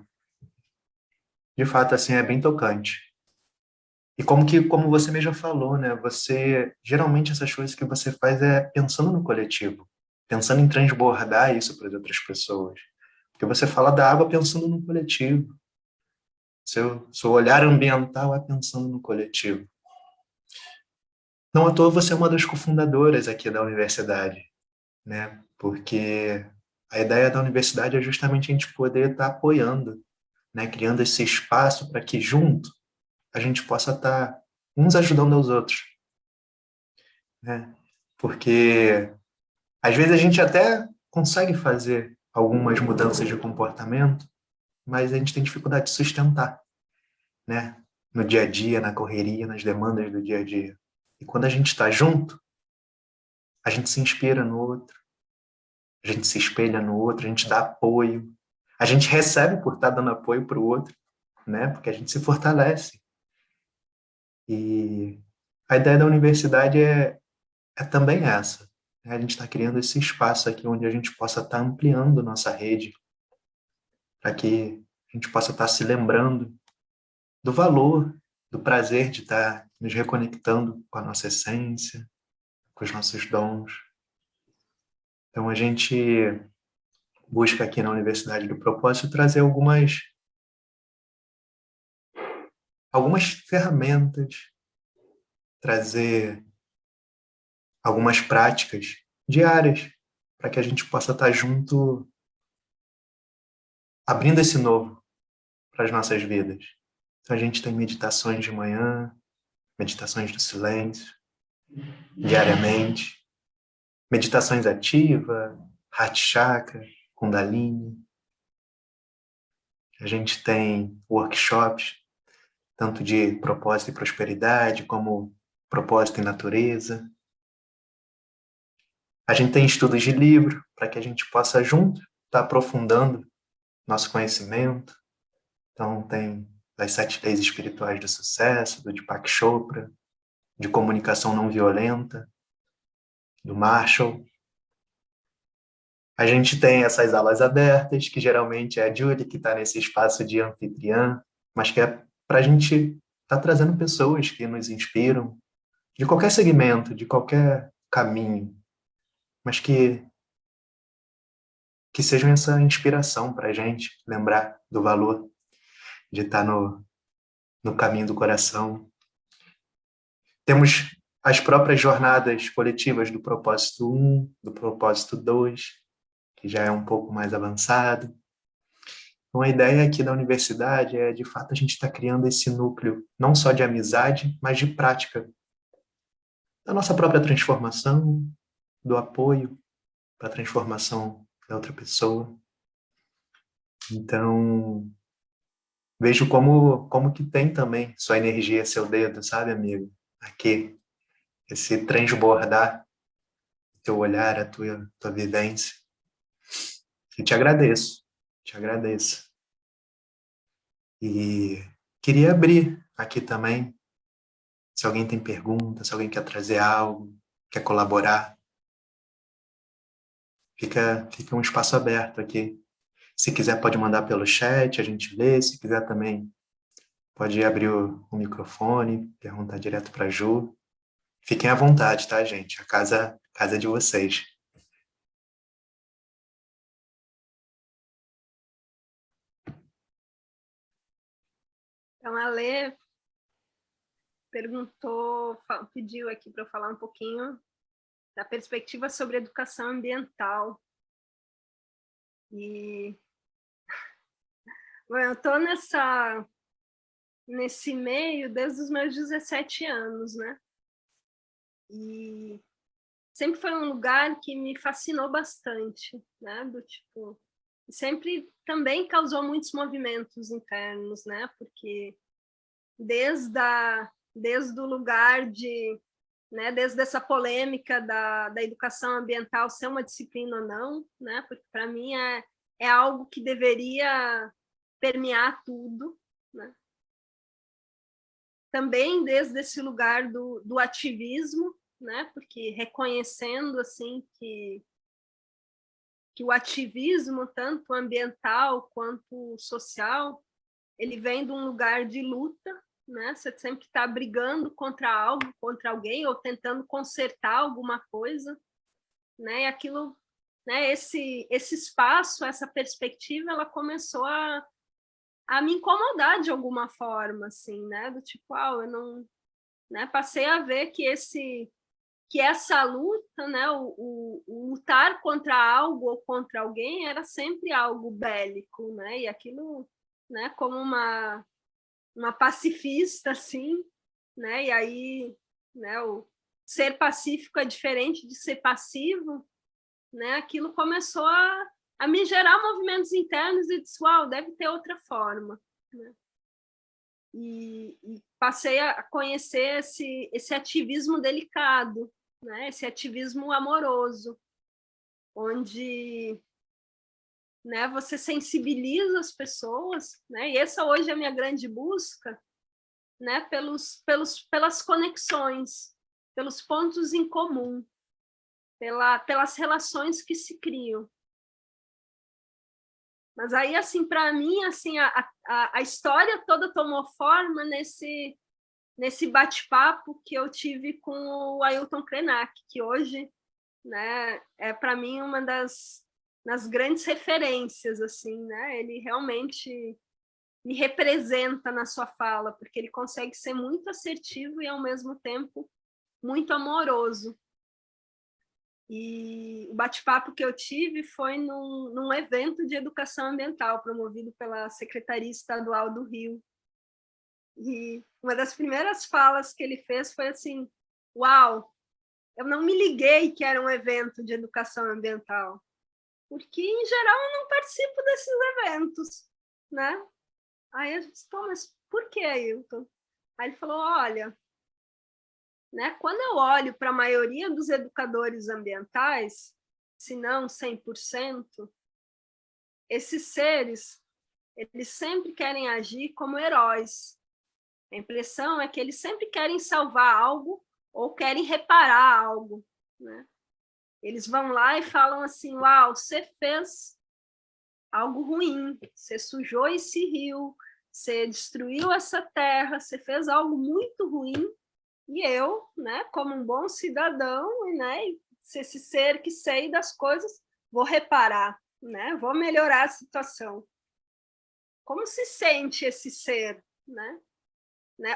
de fato, assim, é bem tocante. E como você mesmo falou, né? Você, geralmente essas coisas que você faz é pensando no coletivo, pensando em transbordar isso para as outras pessoas. Porque você fala da água pensando no coletivo. Seu olhar ambiental é pensando no coletivo. Não à toa você é uma das cofundadoras aqui da universidade, né? Porque a ideia da universidade é justamente a gente poder estar apoiando, né? Criando esse espaço para que junto a gente possa estar uns ajudando aos outros, né? Porque às vezes a gente até consegue fazer algumas mudanças de comportamento, mas a gente tem dificuldade de sustentar, né? No dia a dia, na correria, nas demandas do dia a dia. E quando a gente está junto, a gente se inspira no outro, a gente se espelha no outro, a gente dá apoio, a gente recebe por estar dando apoio para o outro, né? Porque a gente se fortalece. E a ideia da universidade é também essa, né? A gente está criando esse espaço aqui onde a gente possa estar ampliando nossa rede, para que a gente possa estar se lembrando do valor, do prazer de estar nos reconectando com a nossa essência, com os nossos dons. Então, a gente busca aqui na Universidade do Propósito trazer algumas ferramentas, trazer algumas práticas diárias para que a gente possa estar junto, abrindo esse novo para as nossas vidas. Então, a gente tem meditações de manhã, meditações do silêncio, diariamente, meditações ativas, Hatha Chakra, Kundalini. A gente tem workshops, tanto de propósito e prosperidade, como propósito e natureza. A gente tem estudos de livro para que a gente possa junto estar aprofundando nosso conhecimento. Então, tem as 7 leis espirituais do sucesso, do Deepak Chopra, de comunicação não violenta, do Marshall. A gente tem essas aulas abertas, que geralmente é a Julie que está nesse espaço de anfitriã, mas que é para a gente estar trazendo pessoas que nos inspiram, de qualquer segmento, de qualquer caminho, mas que sejam essa inspiração para a gente lembrar do valor de estar no caminho do coração. Temos as próprias jornadas coletivas do propósito 1, do propósito 2, que já é um pouco mais avançado. Então, a ideia aqui da universidade é, de fato, a gente estar criando esse núcleo, não só de amizade, mas de prática, da nossa própria transformação, do apoio para a transformação da outra pessoa. Então, vejo como que tem também sua energia, seu dedo, sabe, amigo? Aqui, esse transbordar, teu olhar, a tua vivência. E te agradeço, te agradeço. E queria abrir aqui também, se alguém tem pergunta, se alguém quer trazer algo, quer colaborar, fica um espaço aberto aqui. Se quiser pode mandar pelo chat, a gente lê, se quiser também pode abrir o microfone, perguntar direto para a Ju. Fiquem à vontade, tá, gente? A casa é de vocês. Então, a Lê pediu aqui para eu falar um pouquinho da perspectiva sobre educação ambiental. E bom, eu estou nesse meio desde os meus 17 anos, né? E sempre foi um lugar que me fascinou bastante, né? Do tipo, sempre também causou muitos movimentos internos, né? Porque desde o lugar de, né, desde essa polêmica da educação ambiental ser uma disciplina ou não, né? Porque para mim é algo que deveria permear tudo, né? Também desde esse lugar do ativismo, né? Porque reconhecendo assim que o ativismo, tanto ambiental quanto social, ele vem de um lugar de luta, né? Você sempre está brigando contra algo, contra alguém, ou tentando consertar alguma coisa, né? E aquilo, né? Esse espaço, essa perspectiva, ela começou a me incomodar de alguma forma, assim, né? Do tipo, eu não, né? Passei a ver que essa luta, né, o lutar contra algo ou contra alguém era sempre algo bélico, né? E aquilo, né, como uma pacifista, assim, né? E aí, né, o ser pacífico é diferente de ser passivo, né? Aquilo começou a me gerar movimentos internos e disse, deve ter outra forma, né? E passei a conhecer esse ativismo delicado, né? Esse ativismo amoroso, onde, né, você sensibiliza as pessoas, né? E essa hoje é a minha grande busca, né? Pelas conexões, pelos pontos em comum, pelas relações que se criam. Mas aí, assim, para mim, assim, a história toda tomou forma nesse bate-papo que eu tive com o Ailton Krenak, que hoje, né, é para mim uma das grandes referências, assim, né? Ele realmente me representa na sua fala, porque ele consegue ser muito assertivo e ao mesmo tempo muito amoroso. E o bate-papo que eu tive foi num evento de educação ambiental promovido pela Secretaria Estadual do Rio. E uma das primeiras falas que ele fez foi assim: uau, eu não me liguei que era um evento de educação ambiental, porque em geral eu não participo desses eventos, né? Aí a gente disse, mas por que, Ailton? Aí ele falou, olha, né? Quando eu olho para a maioria dos educadores ambientais, se não 100%, esses seres, eles sempre querem agir como heróis. A impressão é que eles sempre querem salvar algo ou querem reparar algo, né? Eles vão lá e falam assim, uau, você fez algo ruim, você sujou esse rio, você destruiu essa terra, você fez algo muito ruim, e eu, né, como um bom cidadão, né, esse ser que sei das coisas, vou reparar, né, vou melhorar a situação. Como se sente esse ser, né?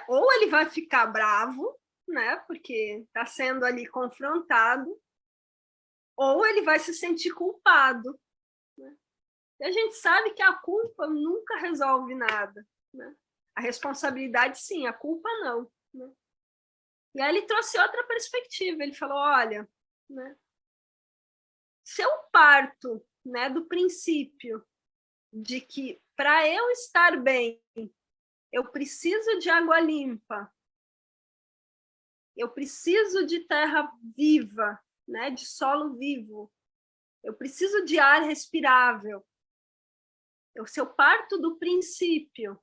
Ou ele vai ficar bravo, né, porque está sendo ali confrontado, ou ele vai se sentir culpado, né? E a gente sabe que a culpa nunca resolve nada, né? A responsabilidade, sim, a culpa não, né? E aí ele trouxe outra perspectiva, ele falou, olha, né, se eu parto, né, do princípio de que para eu estar bem, eu preciso de água limpa, eu preciso de terra viva, né, de solo vivo, eu preciso de ar respirável. Se eu parto do princípio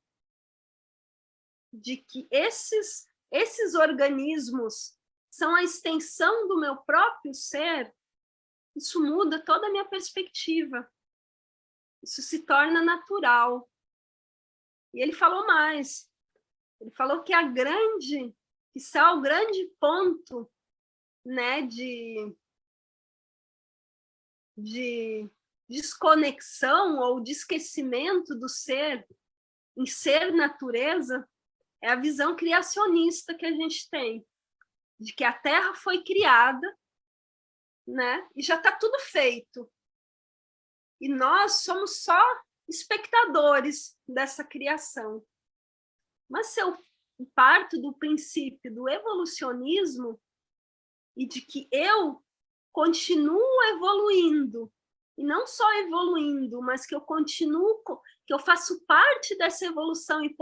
de que esses organismos são a extensão do meu próprio ser, isso muda toda a minha perspectiva. Isso se torna natural. E ele falou mais. Ele falou que o grande ponto, né, de desconexão ou de esquecimento do ser em ser natureza é a visão criacionista que a gente tem, de que a Terra foi criada, né, e já está tudo feito. E nós somos só espectadores dessa criação. Mas se eu parto do princípio do evolucionismo e de que eu continuo evoluindo, e não só evoluindo, mas que eu continuo, que eu faço parte dessa evolução e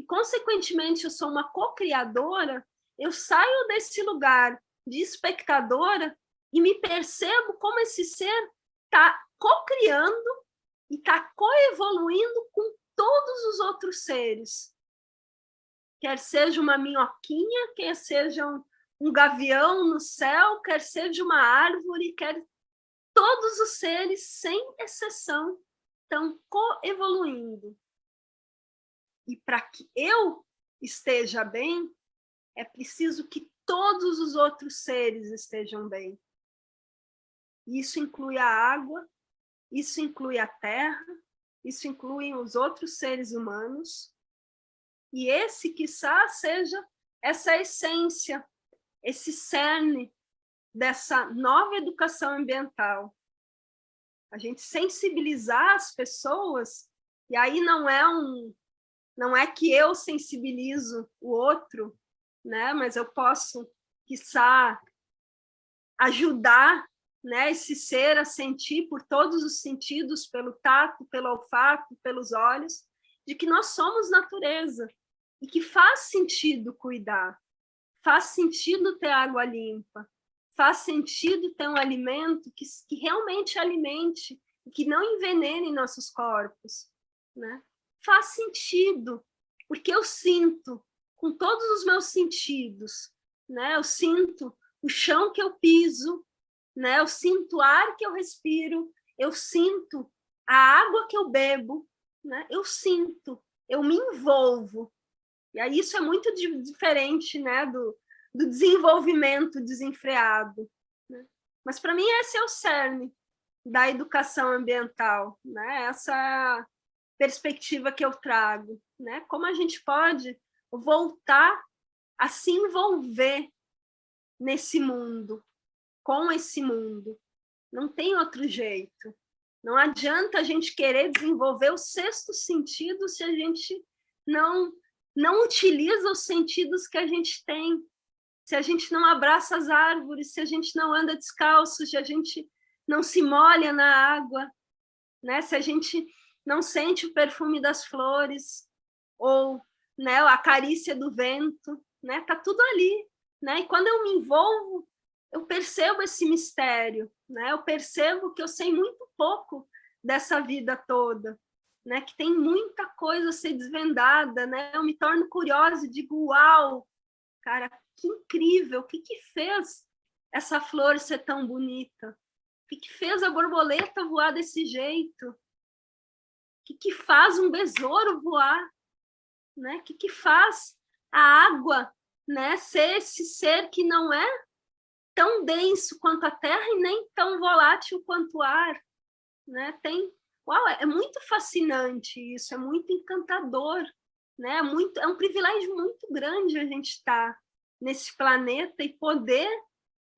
consequentemente, eu sou uma co-criadora, eu saio desse lugar de espectadora e me percebo como esse ser está co-criando e está co-evoluindo com todos os outros seres. Quer seja uma minhoquinha, quer seja um gavião no céu, quer seja uma árvore, todos os seres, sem exceção, estão co-evoluindo. E para que eu esteja bem, é preciso que todos os outros seres estejam bem. Isso inclui a água, isso inclui a terra, isso inclui os outros seres humanos. E esse, quiçá, seja essa essência, esse cerne dessa nova educação ambiental. A gente sensibilizar as pessoas, e aí não é que eu sensibilizo o outro, né? Mas eu posso, quiçá, ajudar, né, esse ser a sentir por todos os sentidos, pelo tato, pelo olfato, pelos olhos, de que nós somos natureza e que faz sentido cuidar, faz sentido ter água limpa, faz sentido ter um alimento que realmente alimente, que não envenene nossos corpos, né? Faz sentido, porque eu sinto, com todos os meus sentidos, né? Eu sinto o chão que eu piso, né? Eu sinto o ar que eu respiro, eu sinto a água que eu bebo, né? Eu sinto, eu me envolvo. E aí isso é muito diferente, né, do desenvolvimento desenfreado, né? Mas para mim esse é o cerne da educação ambiental, né? Essa perspectiva que eu trago, né? Como a gente pode voltar a se envolver nesse mundo, com esse mundo. Não tem outro jeito. Não adianta a gente querer desenvolver o sexto sentido se a gente não utiliza os sentidos que a gente tem, se a gente não abraça as árvores, se a gente não anda descalço, se a gente não se molha na água, né? Se a gente não sente o perfume das flores, ou, né, a carícia do vento, né? Tá tudo ali. né? E quando eu me envolvo, eu percebo esse mistério, né? Eu percebo que eu sei muito pouco dessa vida toda, né? Que tem muita coisa a ser desvendada, né? Eu me torno curiosa e digo, uau, cara, que incrível, o que que fez essa flor ser tão bonita? O que que fez a borboleta voar desse jeito? O que que faz um besouro voar? Né? O que que faz a água, né, ser esse ser que não é tão denso quanto a terra e nem tão volátil quanto o ar, né? Uau, é muito fascinante isso, é muito encantador, né? É um privilégio muito grande a gente estar nesse planeta e poder,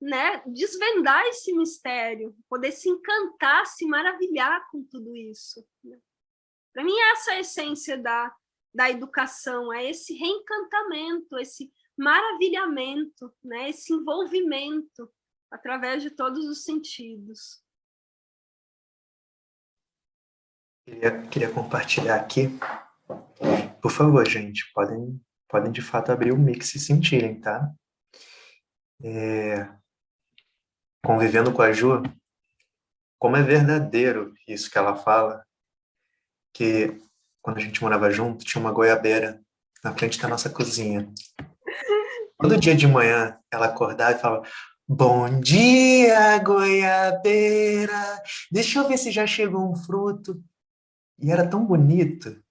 né, desvendar esse mistério, poder se encantar, se maravilhar com tudo isso, né? Para mim, essa é a essência da educação, é esse reencantamento, esse maravilhamento, né? Esse envolvimento através de todos os sentidos. Queria compartilhar aqui. Por favor, gente, podem de fato abrir o mix se sentirem, tá? Convivendo com a Ju, como é verdadeiro isso que ela fala, que quando a gente morava junto, tinha uma goiabeira na frente da nossa cozinha. Todo dia de manhã, ela acordava e falava: Bom dia, goiabeira! Deixa eu ver se já chegou um fruto. E era tão bonito,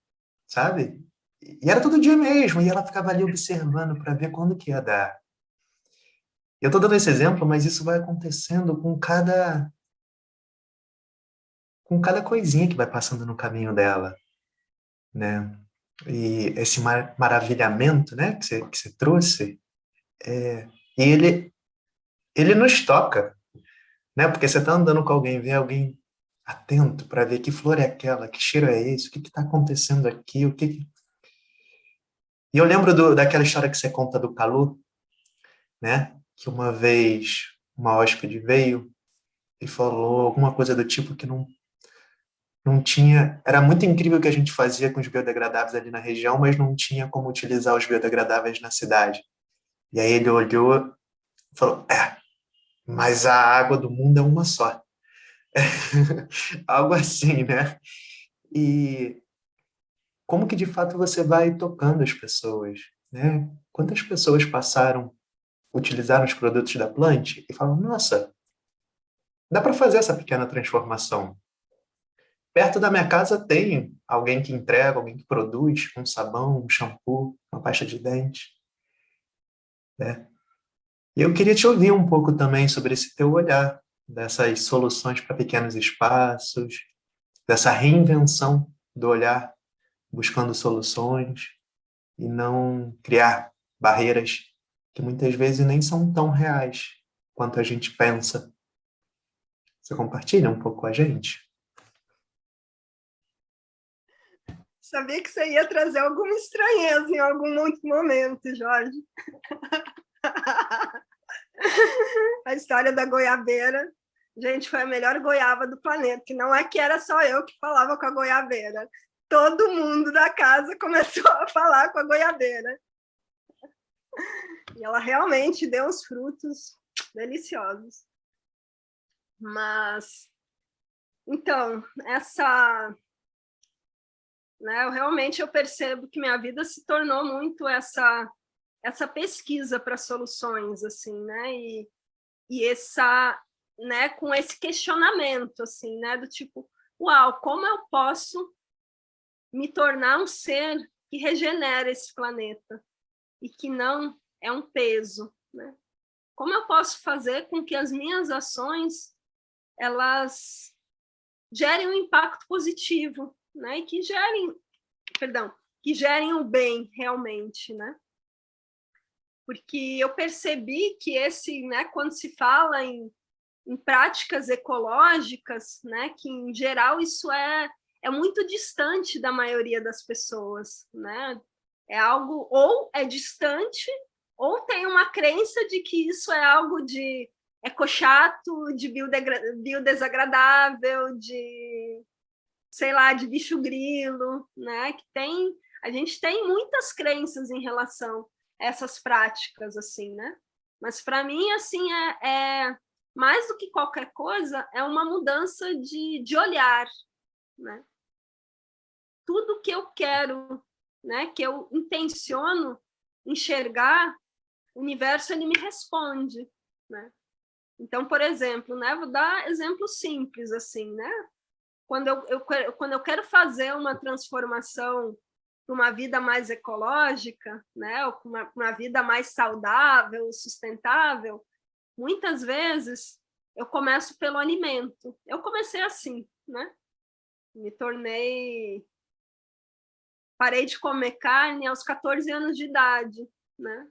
sabe? E era todo dia mesmo, e ela ficava ali observando para ver quando que ia dar. Eu estou dando esse exemplo, mas isso vai acontecendo com cada coisinha que vai passando no caminho dela, né? E esse maravilhamento, né, que você trouxe, e ele nos toca, né? Porque você está andando com alguém, vê alguém atento para ver que flor é aquela, que cheiro é esse, o que está acontecendo aqui, E eu lembro daquela história que você conta do Calu, né? Que uma vez uma hóspede veio e falou alguma coisa do tipo que não tinha. Era muito incrível o que a gente fazia com os biodegradáveis ali na região, mas não tinha como utilizar os biodegradáveis na cidade. E aí ele olhou e falou: mas a água do mundo é uma só. Algo assim, né? E como que de fato você vai tocando as pessoas, né? Quantas pessoas utilizaram os produtos da Plant e falam: nossa, dá para fazer essa pequena transformação. Perto da minha casa tem alguém que entrega, alguém que produz um sabão, um shampoo, uma pasta de dente, né? E eu queria te ouvir um pouco também sobre esse teu olhar, dessas soluções para pequenos espaços, dessa reinvenção do olhar, buscando soluções e não criar barreiras que muitas vezes nem são tão reais quanto a gente pensa. Você compartilha um pouco com a gente? Sabia que você ia trazer alguma estranheza em algum momento, Jorge. A história da goiabeira. Gente, foi a melhor goiaba do planeta. Que não é que era só eu que falava com a goiabeira. Todo mundo da casa começou a falar com a goiabeira. E ela realmente deu uns frutos deliciosos. Mas, então, né, eu percebo que minha vida se tornou muito essa pesquisa para soluções, assim, né? E né, com esse questionamento, assim, né, do tipo, uau, como eu posso me tornar um ser que regenera esse planeta e que não é um peso, né? Como eu posso fazer com que as minhas ações elas gerem um impacto positivo, né? E que gerem o bem realmente, né? Porque eu percebi que né, quando se fala em práticas ecológicas, né, que em geral isso é muito distante da maioria das pessoas, né? É algo ou é distante ou tem uma crença de que isso é algo de ecochato, de biodesagradável, de, sei lá, de bicho grilo, né? A gente tem muitas crenças em relação a essas práticas, assim, né? Mas para mim, assim, mais do que qualquer coisa, é uma mudança de olhar, né? Tudo que eu quero, né, que eu intenciono enxergar, o universo ele me responde, né? Então, por exemplo, né, vou dar exemplos simples assim, né? Quando eu quero fazer uma transformação para uma vida mais ecológica, né, ou uma vida mais saudável, sustentável, muitas vezes eu começo pelo alimento. Eu comecei assim, né? Parei de comer carne aos 14 anos de idade, né?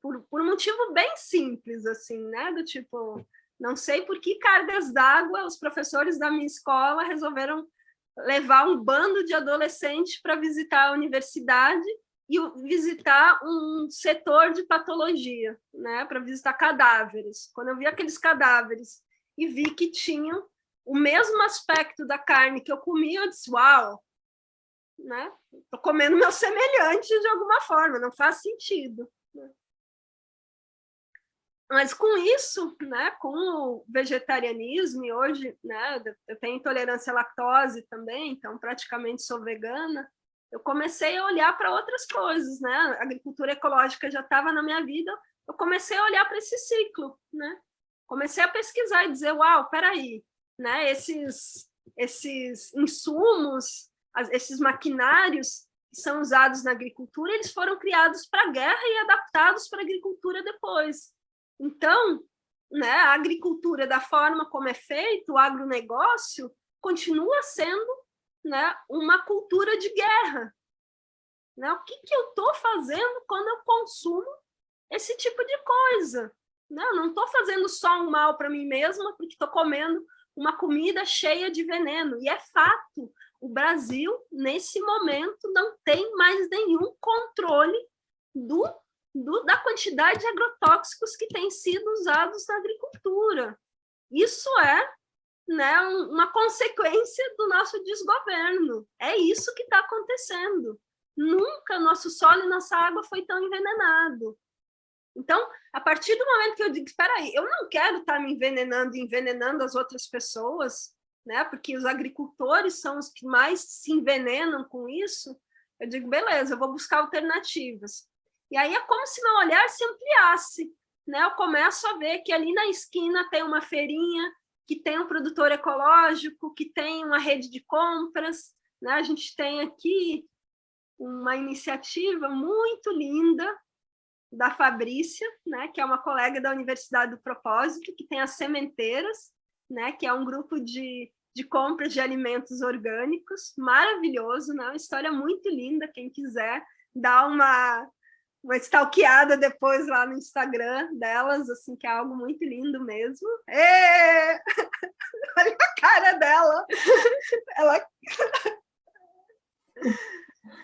Por um motivo bem simples, assim, né? Do tipo, não sei por que cargas d'água os professores da minha escola resolveram levar um bando de adolescentes para visitar a universidade e visitar um setor de patologia, né? Para visitar cadáveres. Quando eu vi aqueles cadáveres e vi que tinham o mesmo aspecto da carne que eu comia, eu disse, uau, né? Estou comendo meu semelhante de alguma forma, não faz sentido. Né? Mas com isso, né, com o vegetarianismo, e hoje, né, eu tenho intolerância à lactose também, então praticamente sou vegana, eu comecei a olhar para outras coisas, né? A agricultura ecológica já estava na minha vida, eu comecei a olhar para esse ciclo, né? Comecei a pesquisar e dizer, uau, peraí, né? Esses insumos, esses maquinários que são usados na agricultura, eles foram criados para a guerra e adaptados para a agricultura depois. Então, né, a agricultura, da forma como é feito, o agronegócio, continua sendo, né, uma cultura de guerra. Né? O que eu estou fazendo quando eu consumo esse tipo de coisa? Né? Eu não estou fazendo só um mal para mim mesma, porque estou comendo uma comida cheia de veneno. E é fato, o Brasil, nesse momento, não tem mais nenhum controle da quantidade de agrotóxicos que têm sido usados na agricultura. Isso é, né, uma consequência do nosso desgoverno. É isso que está acontecendo. Nunca nosso solo e nossa água foi tão envenenado. Então, a partir do momento que eu digo, espera aí, eu não quero estar me envenenando e envenenando as outras pessoas, né, porque os agricultores são os que mais se envenenam com isso, eu digo, beleza, eu vou buscar alternativas. E aí é como se meu olhar se ampliasse, né? Eu começo a ver que ali na esquina tem uma feirinha, que tem um produtor ecológico, que tem uma rede de compras, né? A gente tem aqui uma iniciativa muito linda da Fabrícia, né? Que é uma colega da Universidade do Propósito, que tem as Sementeiras, né? Que é um grupo de compras de alimentos orgânicos, maravilhoso, né? Uma história muito linda, quem quiser dar uma stalkeada depois lá no Instagram delas, assim, que é algo muito lindo mesmo. Ê! Olha a cara dela. Ela...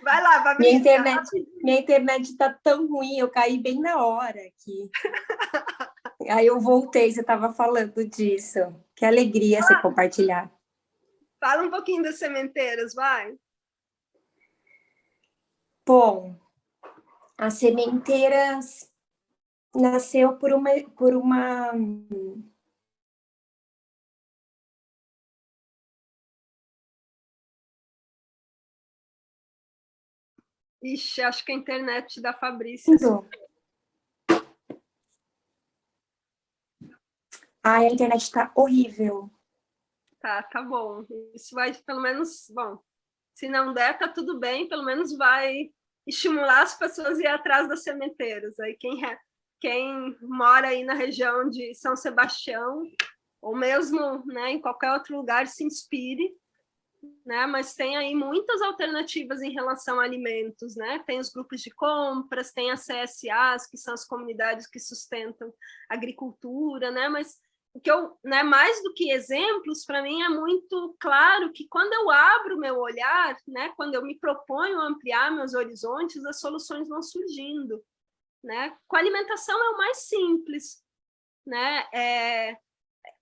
Vai lá, Fabrícia. Minha internet tá tão ruim, eu caí bem na hora aqui. Aí eu voltei, você estava falando disso. Que alegria você compartilhar. Fala um pouquinho das Sementeiras, vai. Bom, as Sementeiras nasceu por uma Ixi, acho que a internet da Fabrícia... a internet está horrível. Tá bom. Isso vai, pelo menos... Bom, se não der, tá tudo bem. Pelo menos vai estimular as pessoas a ir atrás das sementeiras. Aí quem mora aí na região de São Sebastião, ou mesmo, né, em qualquer outro lugar, se inspire, né? Mas tem aí muitas alternativas em relação a alimentos, né? Tem os grupos de compras, tem as CSAs, que são as comunidades que sustentam a agricultura, né? Mas o que eu, né, mais do que exemplos, para mim é muito claro que quando eu abro meu olhar, né, quando eu me proponho a ampliar meus horizontes, as soluções vão surgindo, né? Com a alimentação é o mais simples, né?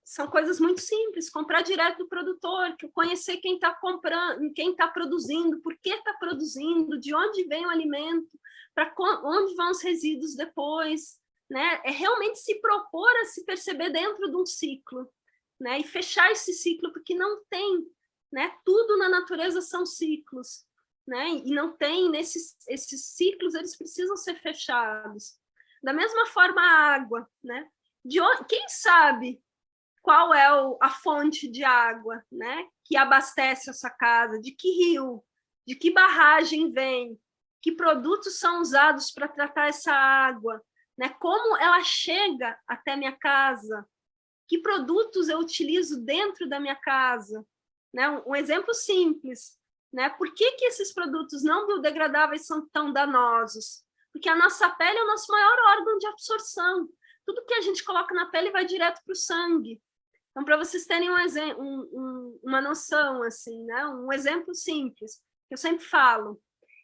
são coisas muito simples, comprar direto do produtor, conhecer quem está comprando, quem está produzindo, por que está produzindo, de onde vem o alimento, para onde vão os resíduos depois, né? É realmente se propor a se perceber dentro de um ciclo, né? E fechar esse ciclo, porque não tem, né? Tudo na natureza são ciclos, né? E não tem esses ciclos, eles precisam ser fechados. Da mesma forma a água, né? Quem sabe qual é a fonte de água, né, que abastece essa casa, de que rio, de que barragem vem, que produtos são usados para tratar essa água, né, como ela chega até minha casa, que produtos eu utilizo dentro da minha casa, né, um exemplo simples, né, por que esses produtos não biodegradáveis são tão danosos? Porque a nossa pele é o nosso maior órgão de absorção, tudo que a gente coloca na pele vai direto para o sangue. Então, para vocês terem uma noção, assim, né? Um exemplo simples, que eu sempre falo,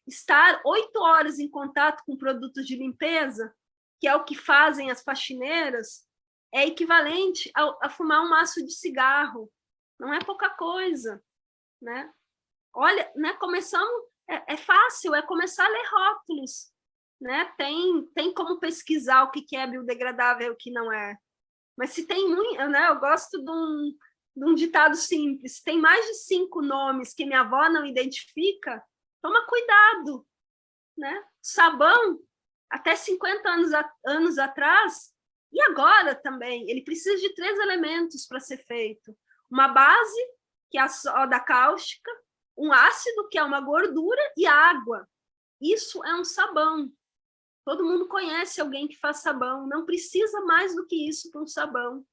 estar 8 horas em contato com produtos de limpeza, que é o que fazem as faxineiras, é equivalente a fumar um maço de cigarro. Não é pouca coisa, né? Olha, né, é fácil, é começar a ler rótulos, né? Tem como pesquisar o que é biodegradável e o que não é. Mas se tem muito, né, eu gosto de um ditado simples, se tem mais de 5 nomes que minha avó não identifica, toma cuidado, né? Sabão, até 50 anos atrás, e agora também, ele precisa de 3 elementos para ser feito. Uma base, que é a soda cáustica, um ácido, que é uma gordura, e água. Isso é um sabão. Todo mundo conhece alguém que faz sabão, não precisa mais do que isso para um sabão.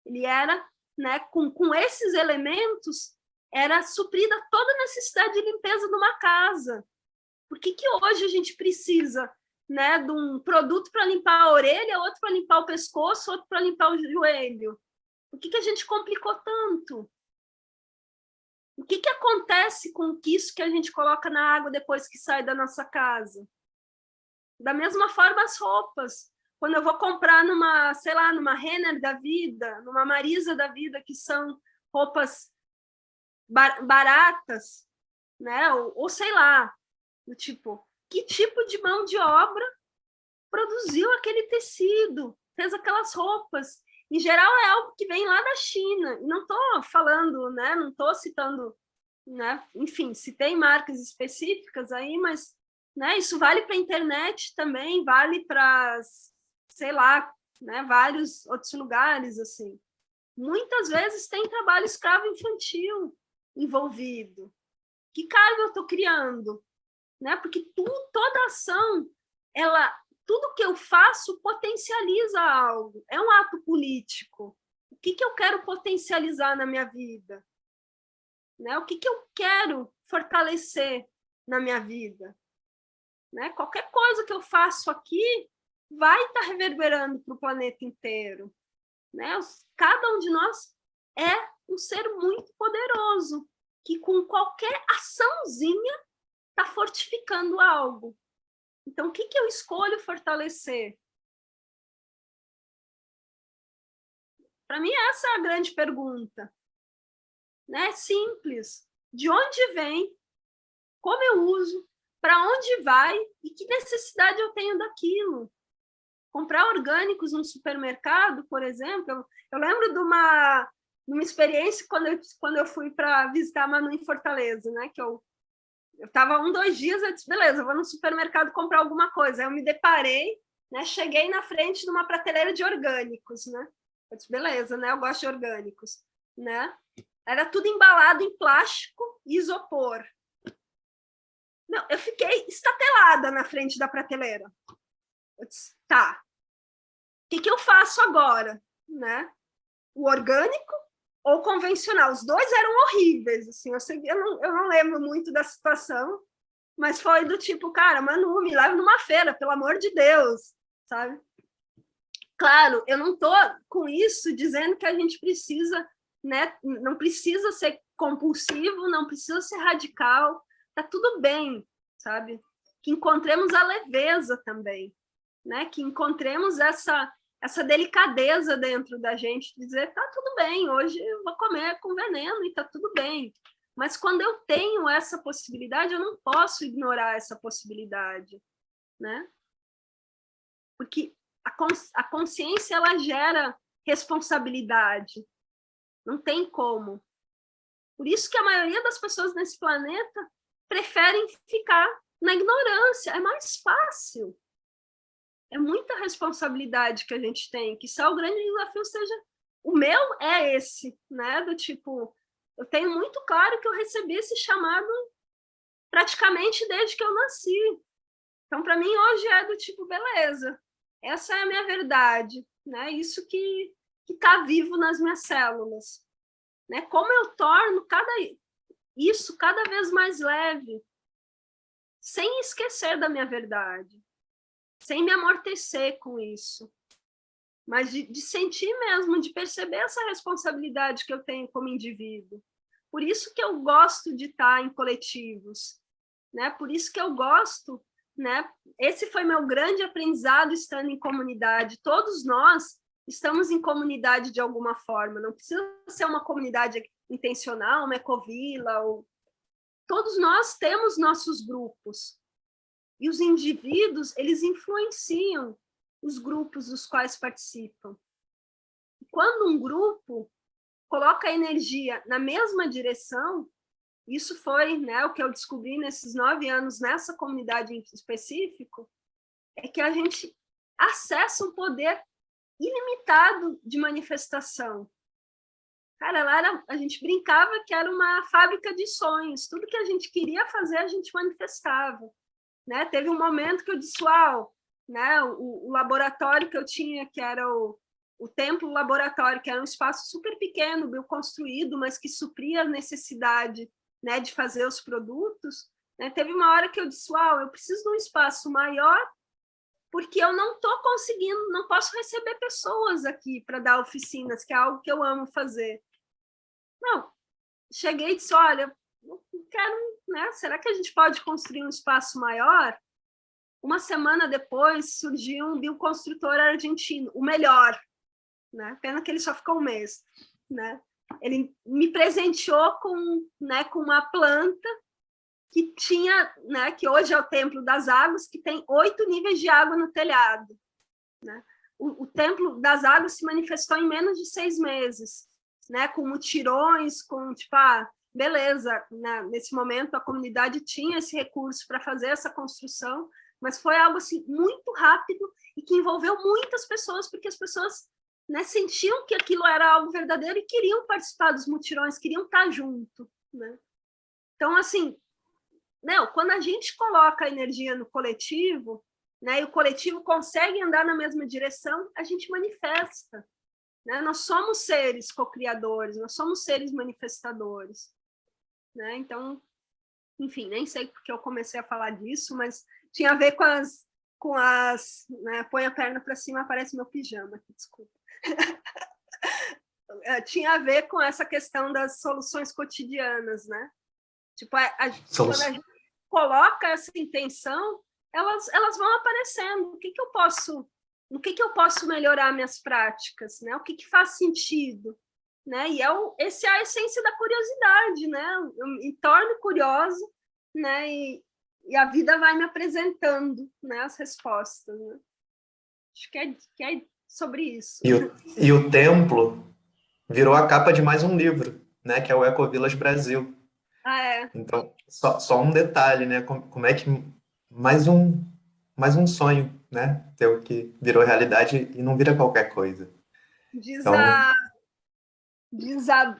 Ele era, né, com esses elementos, era suprida toda a necessidade de limpeza de uma casa. Por que hoje a gente precisa, né, de um produto para limpar a orelha, outro para limpar o pescoço, outro para limpar o joelho? Por que a gente complicou tanto? O que acontece com isso que a gente coloca na água depois que sai da nossa casa? Da mesma forma as roupas. Quando eu vou comprar numa Renner da vida, numa Marisa da vida, que são roupas baratas, né? Ou sei lá, do tipo, que tipo de mão de obra produziu aquele tecido, fez aquelas roupas? Em geral é algo que vem lá da China. E não estou falando, né? Não estou citando, né? Enfim, citei marcas específicas aí, mas, né, isso vale para a internet também, vale para, sei lá, né, vários outros lugares, assim. Muitas vezes tem trabalho escravo infantil envolvido. Que cargo eu estou criando? Né? Porque toda ação, tudo que eu faço potencializa algo. É um ato político. O que eu quero potencializar na minha vida? Né? O que eu quero fortalecer na minha vida? Né? Qualquer coisa que eu faço aqui vai estar reverberando para o planeta inteiro. Né? Cada um de nós é um ser muito poderoso, que com qualquer açãozinha está fortificando algo. Então, o que eu escolho fortalecer? Para mim, essa é a grande pergunta. Né? Simples. De onde vem? Como eu uso? Para onde vai? E que necessidade eu tenho daquilo? Comprar orgânicos no supermercado, por exemplo, eu lembro de uma experiência quando eu fui para visitar a Manu em Fortaleza, né? Que eu estava 2 dias, eu disse, beleza, eu vou no supermercado comprar alguma coisa. Aí eu me deparei, né? Cheguei na frente de uma prateleira de orgânicos, né? Eu disse, beleza, né? Eu gosto de orgânicos, né? Era tudo embalado em plástico e isopor. Não, eu fiquei estatelada na frente da prateleira. Eu disse, tá, o que eu faço agora? Né? O orgânico ou o convencional? Os dois eram horríveis. Assim, eu não lembro muito da situação, mas foi do tipo, cara, Manu, me leva numa feira, pelo amor de Deus, sabe? Claro, eu não estou com isso dizendo que a gente precisa, né? Não precisa ser compulsivo, não precisa ser radical, tá tudo bem, sabe? Que encontremos a leveza também, né? Que encontremos essa essa delicadeza dentro da gente, de dizer, tá tudo bem, hoje eu vou comer com veneno e tá tudo bem. Mas quando eu tenho essa possibilidade, eu não posso ignorar essa possibilidade, né? Porque a consciência, ela gera responsabilidade. Não tem como. Por isso que a maioria das pessoas nesse planeta preferem ficar na ignorância. É mais fácil. É muita responsabilidade que a gente tem, que só o grande desafio seja... O meu é esse, né? Do tipo, eu tenho muito claro que eu recebi esse chamado praticamente desde que eu nasci. Então, para mim, hoje é do tipo, beleza, essa é a minha verdade, né? Isso que está vivo nas minhas células. Né? Como eu torno isso cada vez mais leve, sem esquecer da minha verdade, sem me amortecer com isso, mas de sentir mesmo, de perceber essa responsabilidade que eu tenho como indivíduo. Por isso que eu gosto de estar em coletivos, né? Por isso que eu gosto, né? Esse foi meu grande aprendizado estando em comunidade. Todos nós estamos em comunidade de alguma forma, não precisa ser uma comunidade intencional, uma ecovila, ou... Todos nós temos nossos grupos, e os indivíduos, eles influenciam os grupos dos quais participam. Quando um grupo coloca a energia na mesma direção, isso foi, né, o que eu descobri nesses 9 anos nessa comunidade em específico, é que a gente acessa um poder ilimitado de manifestação. Cara, lá a gente brincava que era uma fábrica de sonhos. Tudo que a gente queria fazer, a gente manifestava. Né? Teve um momento que eu disse, uau, né? O laboratório que eu tinha, que era o templo laboratório, que era um espaço super pequeno, bem construído, mas que supria a necessidade, né, de fazer os produtos. Né? Teve uma hora que eu disse, uau, eu preciso de um espaço maior, porque eu não estou conseguindo, não posso receber pessoas aqui para dar oficinas, que é algo que eu amo fazer. Não, cheguei e disse, olha, não quero, né? Será que a gente pode construir um espaço maior? Uma semana depois surgiu um bioconstrutor argentino, o melhor, né? Pena que ele só ficou um mês, né? Ele me presenteou com, né, com uma planta que tinha, né, que hoje é o Templo das Águas, que tem 8 níveis de água no telhado. Né? O Templo das Águas se manifestou em menos de 6 meses, né, com mutirões, com, tipo, beleza, né, nesse momento a comunidade tinha esse recurso para fazer essa construção, mas foi algo assim, muito rápido e que envolveu muitas pessoas, porque as pessoas, né, sentiam que aquilo era algo verdadeiro e queriam participar dos mutirões, queriam estar junto. Né? Então, assim, não, quando a gente coloca a energia no coletivo, né, e o coletivo consegue andar na mesma direção, a gente manifesta. Né? Nós somos seres co-criadores, nós somos seres manifestadores. Né? Então, enfim, nem sei porque eu comecei a falar disso, mas tinha a ver com as né, põe a perna para cima, aparece meu pijama, desculpa. Tinha a ver com essa questão das soluções cotidianas, né? Tipo, quando a gente coloca essa intenção, elas vão aparecendo. No que eu posso melhorar minhas práticas, né? O que faz sentido, né? E essa é a essência da curiosidade, né? Eu me torno curiosa, né? E a vida vai me apresentando, né? As respostas. Né? Acho que é sobre isso. E o templo virou a capa de mais um livro, né? Que é o Ecovilas Brasil. É. Então, só um detalhe, né? Como é que mais um sonho, né? Teu que virou realidade e não vira qualquer coisa. Diz a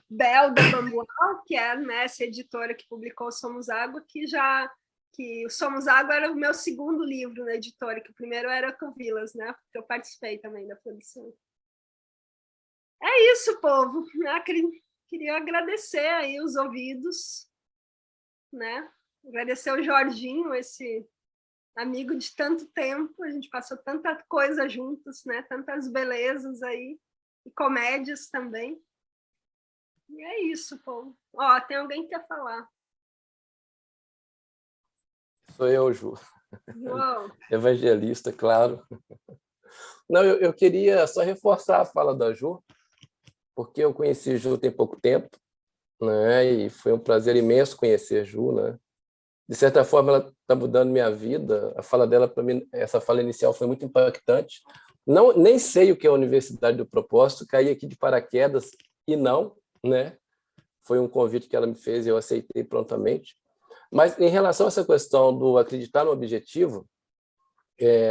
Bel da Bambual, que é, né, essa editora que publicou Somos Água, que o Somos Água era o meu segundo livro na editora, que o primeiro era Ecovilas, né? Porque eu participei também da produção. É isso, povo. Queria agradecer aí os ouvidos, né? Agradecer o Jorginho, esse amigo de tanto tempo, a gente passou tanta coisa juntos, né? Tantas belezas aí, e comédias também. E é isso, povo. Ó, tem alguém que quer falar. Sou eu, Ju. João. Evangelista, claro. Não, eu queria só reforçar a fala da Ju, porque eu conheci a Ju tem pouco tempo, né? E foi um prazer imenso conhecer a Ju, né? De certa forma, ela está mudando minha vida. A fala dela, para mim, essa fala inicial foi muito impactante. Não, nem sei o que é a Universidade do Propósito, caí aqui de paraquedas e não, né? Foi um convite que ela me fez e eu aceitei prontamente. Mas, em relação a essa questão do acreditar no objetivo,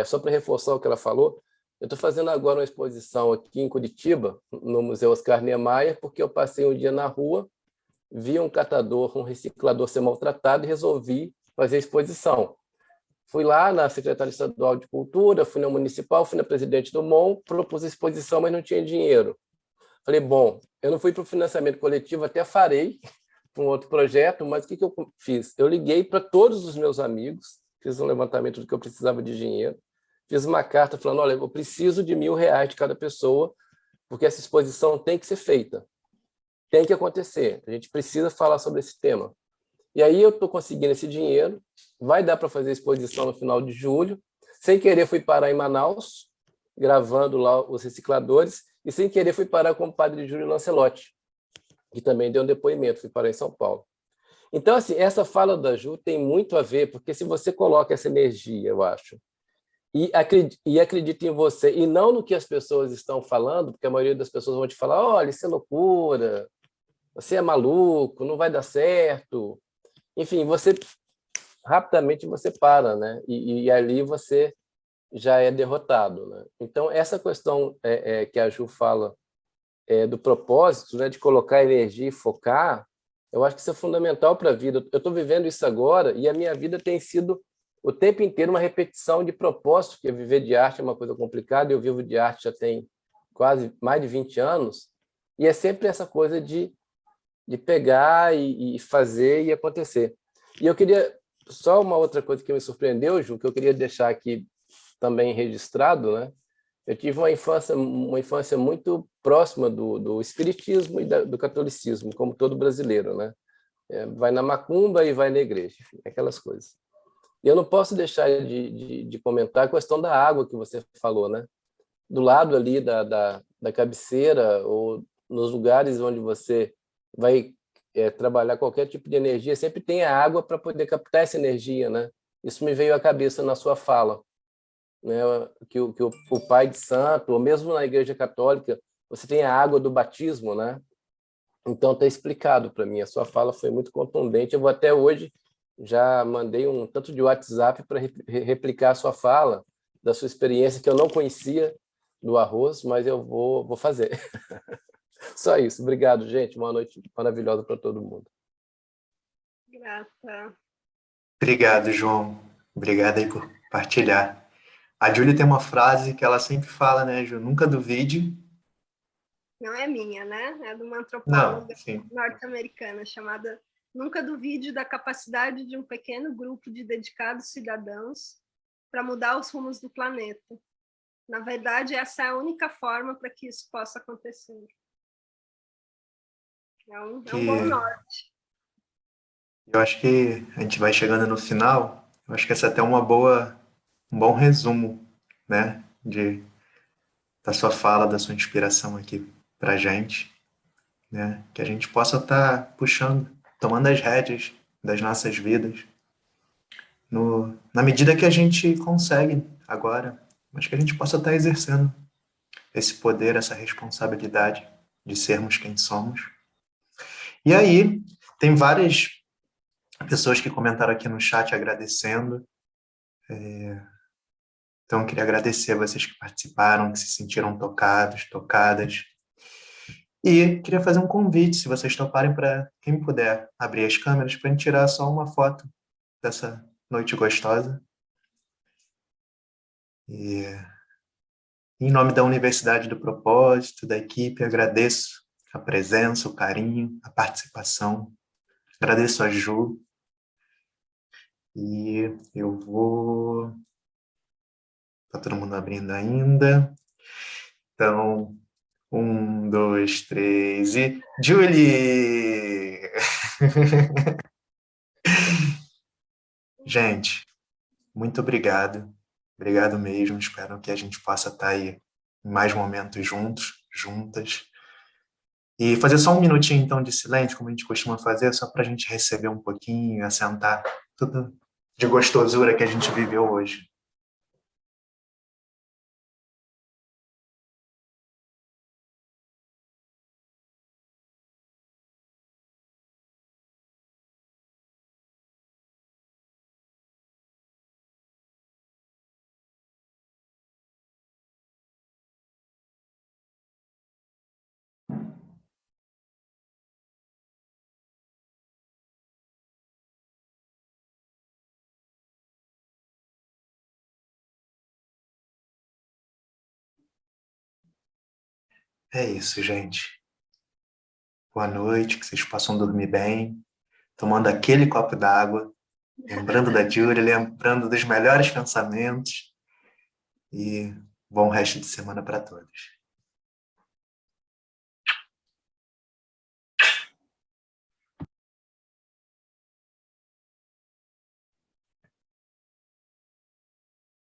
só para reforçar o que ela falou, eu estou fazendo agora uma exposição aqui em Curitiba, no Museu Oscar Niemeyer, porque eu passei um dia na rua, vi um catador, um reciclador ser maltratado e resolvi fazer a exposição. Fui lá na Secretaria Estadual de Cultura, fui na Municipal, fui na Presidente do MON, propus a exposição, mas não tinha dinheiro. Falei, bom, eu não fui para o financiamento coletivo, até farei para um outro projeto, mas o que eu fiz? Eu liguei para todos os meus amigos, fiz um levantamento do que eu precisava de dinheiro, fiz uma carta falando, olha, eu preciso de R$ 1.000 de cada pessoa, porque essa exposição tem que ser feita, tem que acontecer, a gente precisa falar sobre esse tema. E aí eu estou conseguindo esse dinheiro, vai dar para fazer a exposição no final de julho, sem querer fui parar em Manaus, gravando lá os recicladores, e sem querer fui parar com o padre Júlio Lancelotti, que também deu um depoimento, fui parar em São Paulo. Então, assim, essa fala da Ju tem muito a ver, porque se você coloca essa energia, eu acho, e acredita em você, e não no que as pessoas estão falando, porque a maioria das pessoas vão te falar, olha, isso é loucura, você é maluco, não vai dar certo. Enfim, você rapidamente você para, né? E ali você já é derrotado, né? Então, essa questão que a Ju fala do propósito, né, de colocar energia e focar, eu acho que isso é fundamental para a vida. Eu estou vivendo isso agora e a minha vida tem sido o tempo inteiro uma repetição de propósito, porque viver de arte é uma coisa complicada, eu vivo de arte já tem quase mais de 20 anos, e é sempre essa coisa de pegar e fazer e acontecer. E eu queria, só uma outra coisa que me surpreendeu, Ju, que eu queria deixar aqui também registrado, né? Eu tive uma infância muito próxima do espiritismo e do catolicismo, como todo brasileiro, né? Vai na macumba e vai na igreja, enfim, aquelas coisas. E eu não posso deixar de comentar a questão da água que você falou, né? Do lado ali da cabeceira ou nos lugares onde você vai trabalhar qualquer tipo de energia, sempre tem a água para poder captar essa energia, né? Isso me veio à cabeça na sua fala, né? Que o pai de santo, ou mesmo na Igreja Católica, você tem a água do batismo, né? Então está explicado para mim. A sua fala foi muito contundente. Eu vou até hoje já mandei um tanto de WhatsApp para replicar a sua fala, da sua experiência que eu não conhecia do arroz, mas eu vou fazer. Só isso. Obrigado, gente. Uma noite maravilhosa para todo mundo. Grata. Obrigado, João. Obrigado aí por partilhar. A Júlia tem uma frase que ela sempre fala, né, Ju? Nunca duvide. Não é minha, né? É de uma Não, antropóloga sim. norte-americana chamada Nunca duvide da capacidade de um pequeno grupo de dedicados cidadãos para mudar os rumos do planeta. Na verdade, essa é a única forma para que isso possa acontecer. É um bom norte. Eu acho que a gente vai chegando no final. Eu acho que essa é até um bom resumo, né, da sua fala, da sua inspiração aqui para a gente, né, que a gente possa estar puxando, tomando as rédeas das nossas vidas, na medida que a gente consegue agora, mas que a gente possa estar exercendo esse poder, essa responsabilidade de sermos quem somos. E aí, tem várias pessoas que comentaram aqui no chat agradecendo. Então, eu queria agradecer a vocês que participaram, que se sentiram tocados, tocadas. E queria fazer um convite, se vocês toparem, para quem puder abrir as câmeras, para a gente tirar só uma foto dessa noite gostosa. E, em nome da Universidade do Propósito, da equipe, agradeço a presença, o carinho, a participação. Agradeço a Ju. E eu vou... Está todo mundo abrindo ainda. Então, 1, 2, 3 e... Julie! Gente, muito obrigado. Obrigado mesmo. Espero que a gente possa estar aí em mais momentos juntos, juntas. E fazer só um minutinho, então, de silêncio, como a gente costuma fazer, só para a gente receber um pouquinho, assentar tudo de gostosura que a gente viveu hoje. É isso, gente. Boa noite, que vocês possam dormir bem, tomando aquele copo d'água, lembrando da Júlia, lembrando dos melhores pensamentos e bom resto de semana para todos.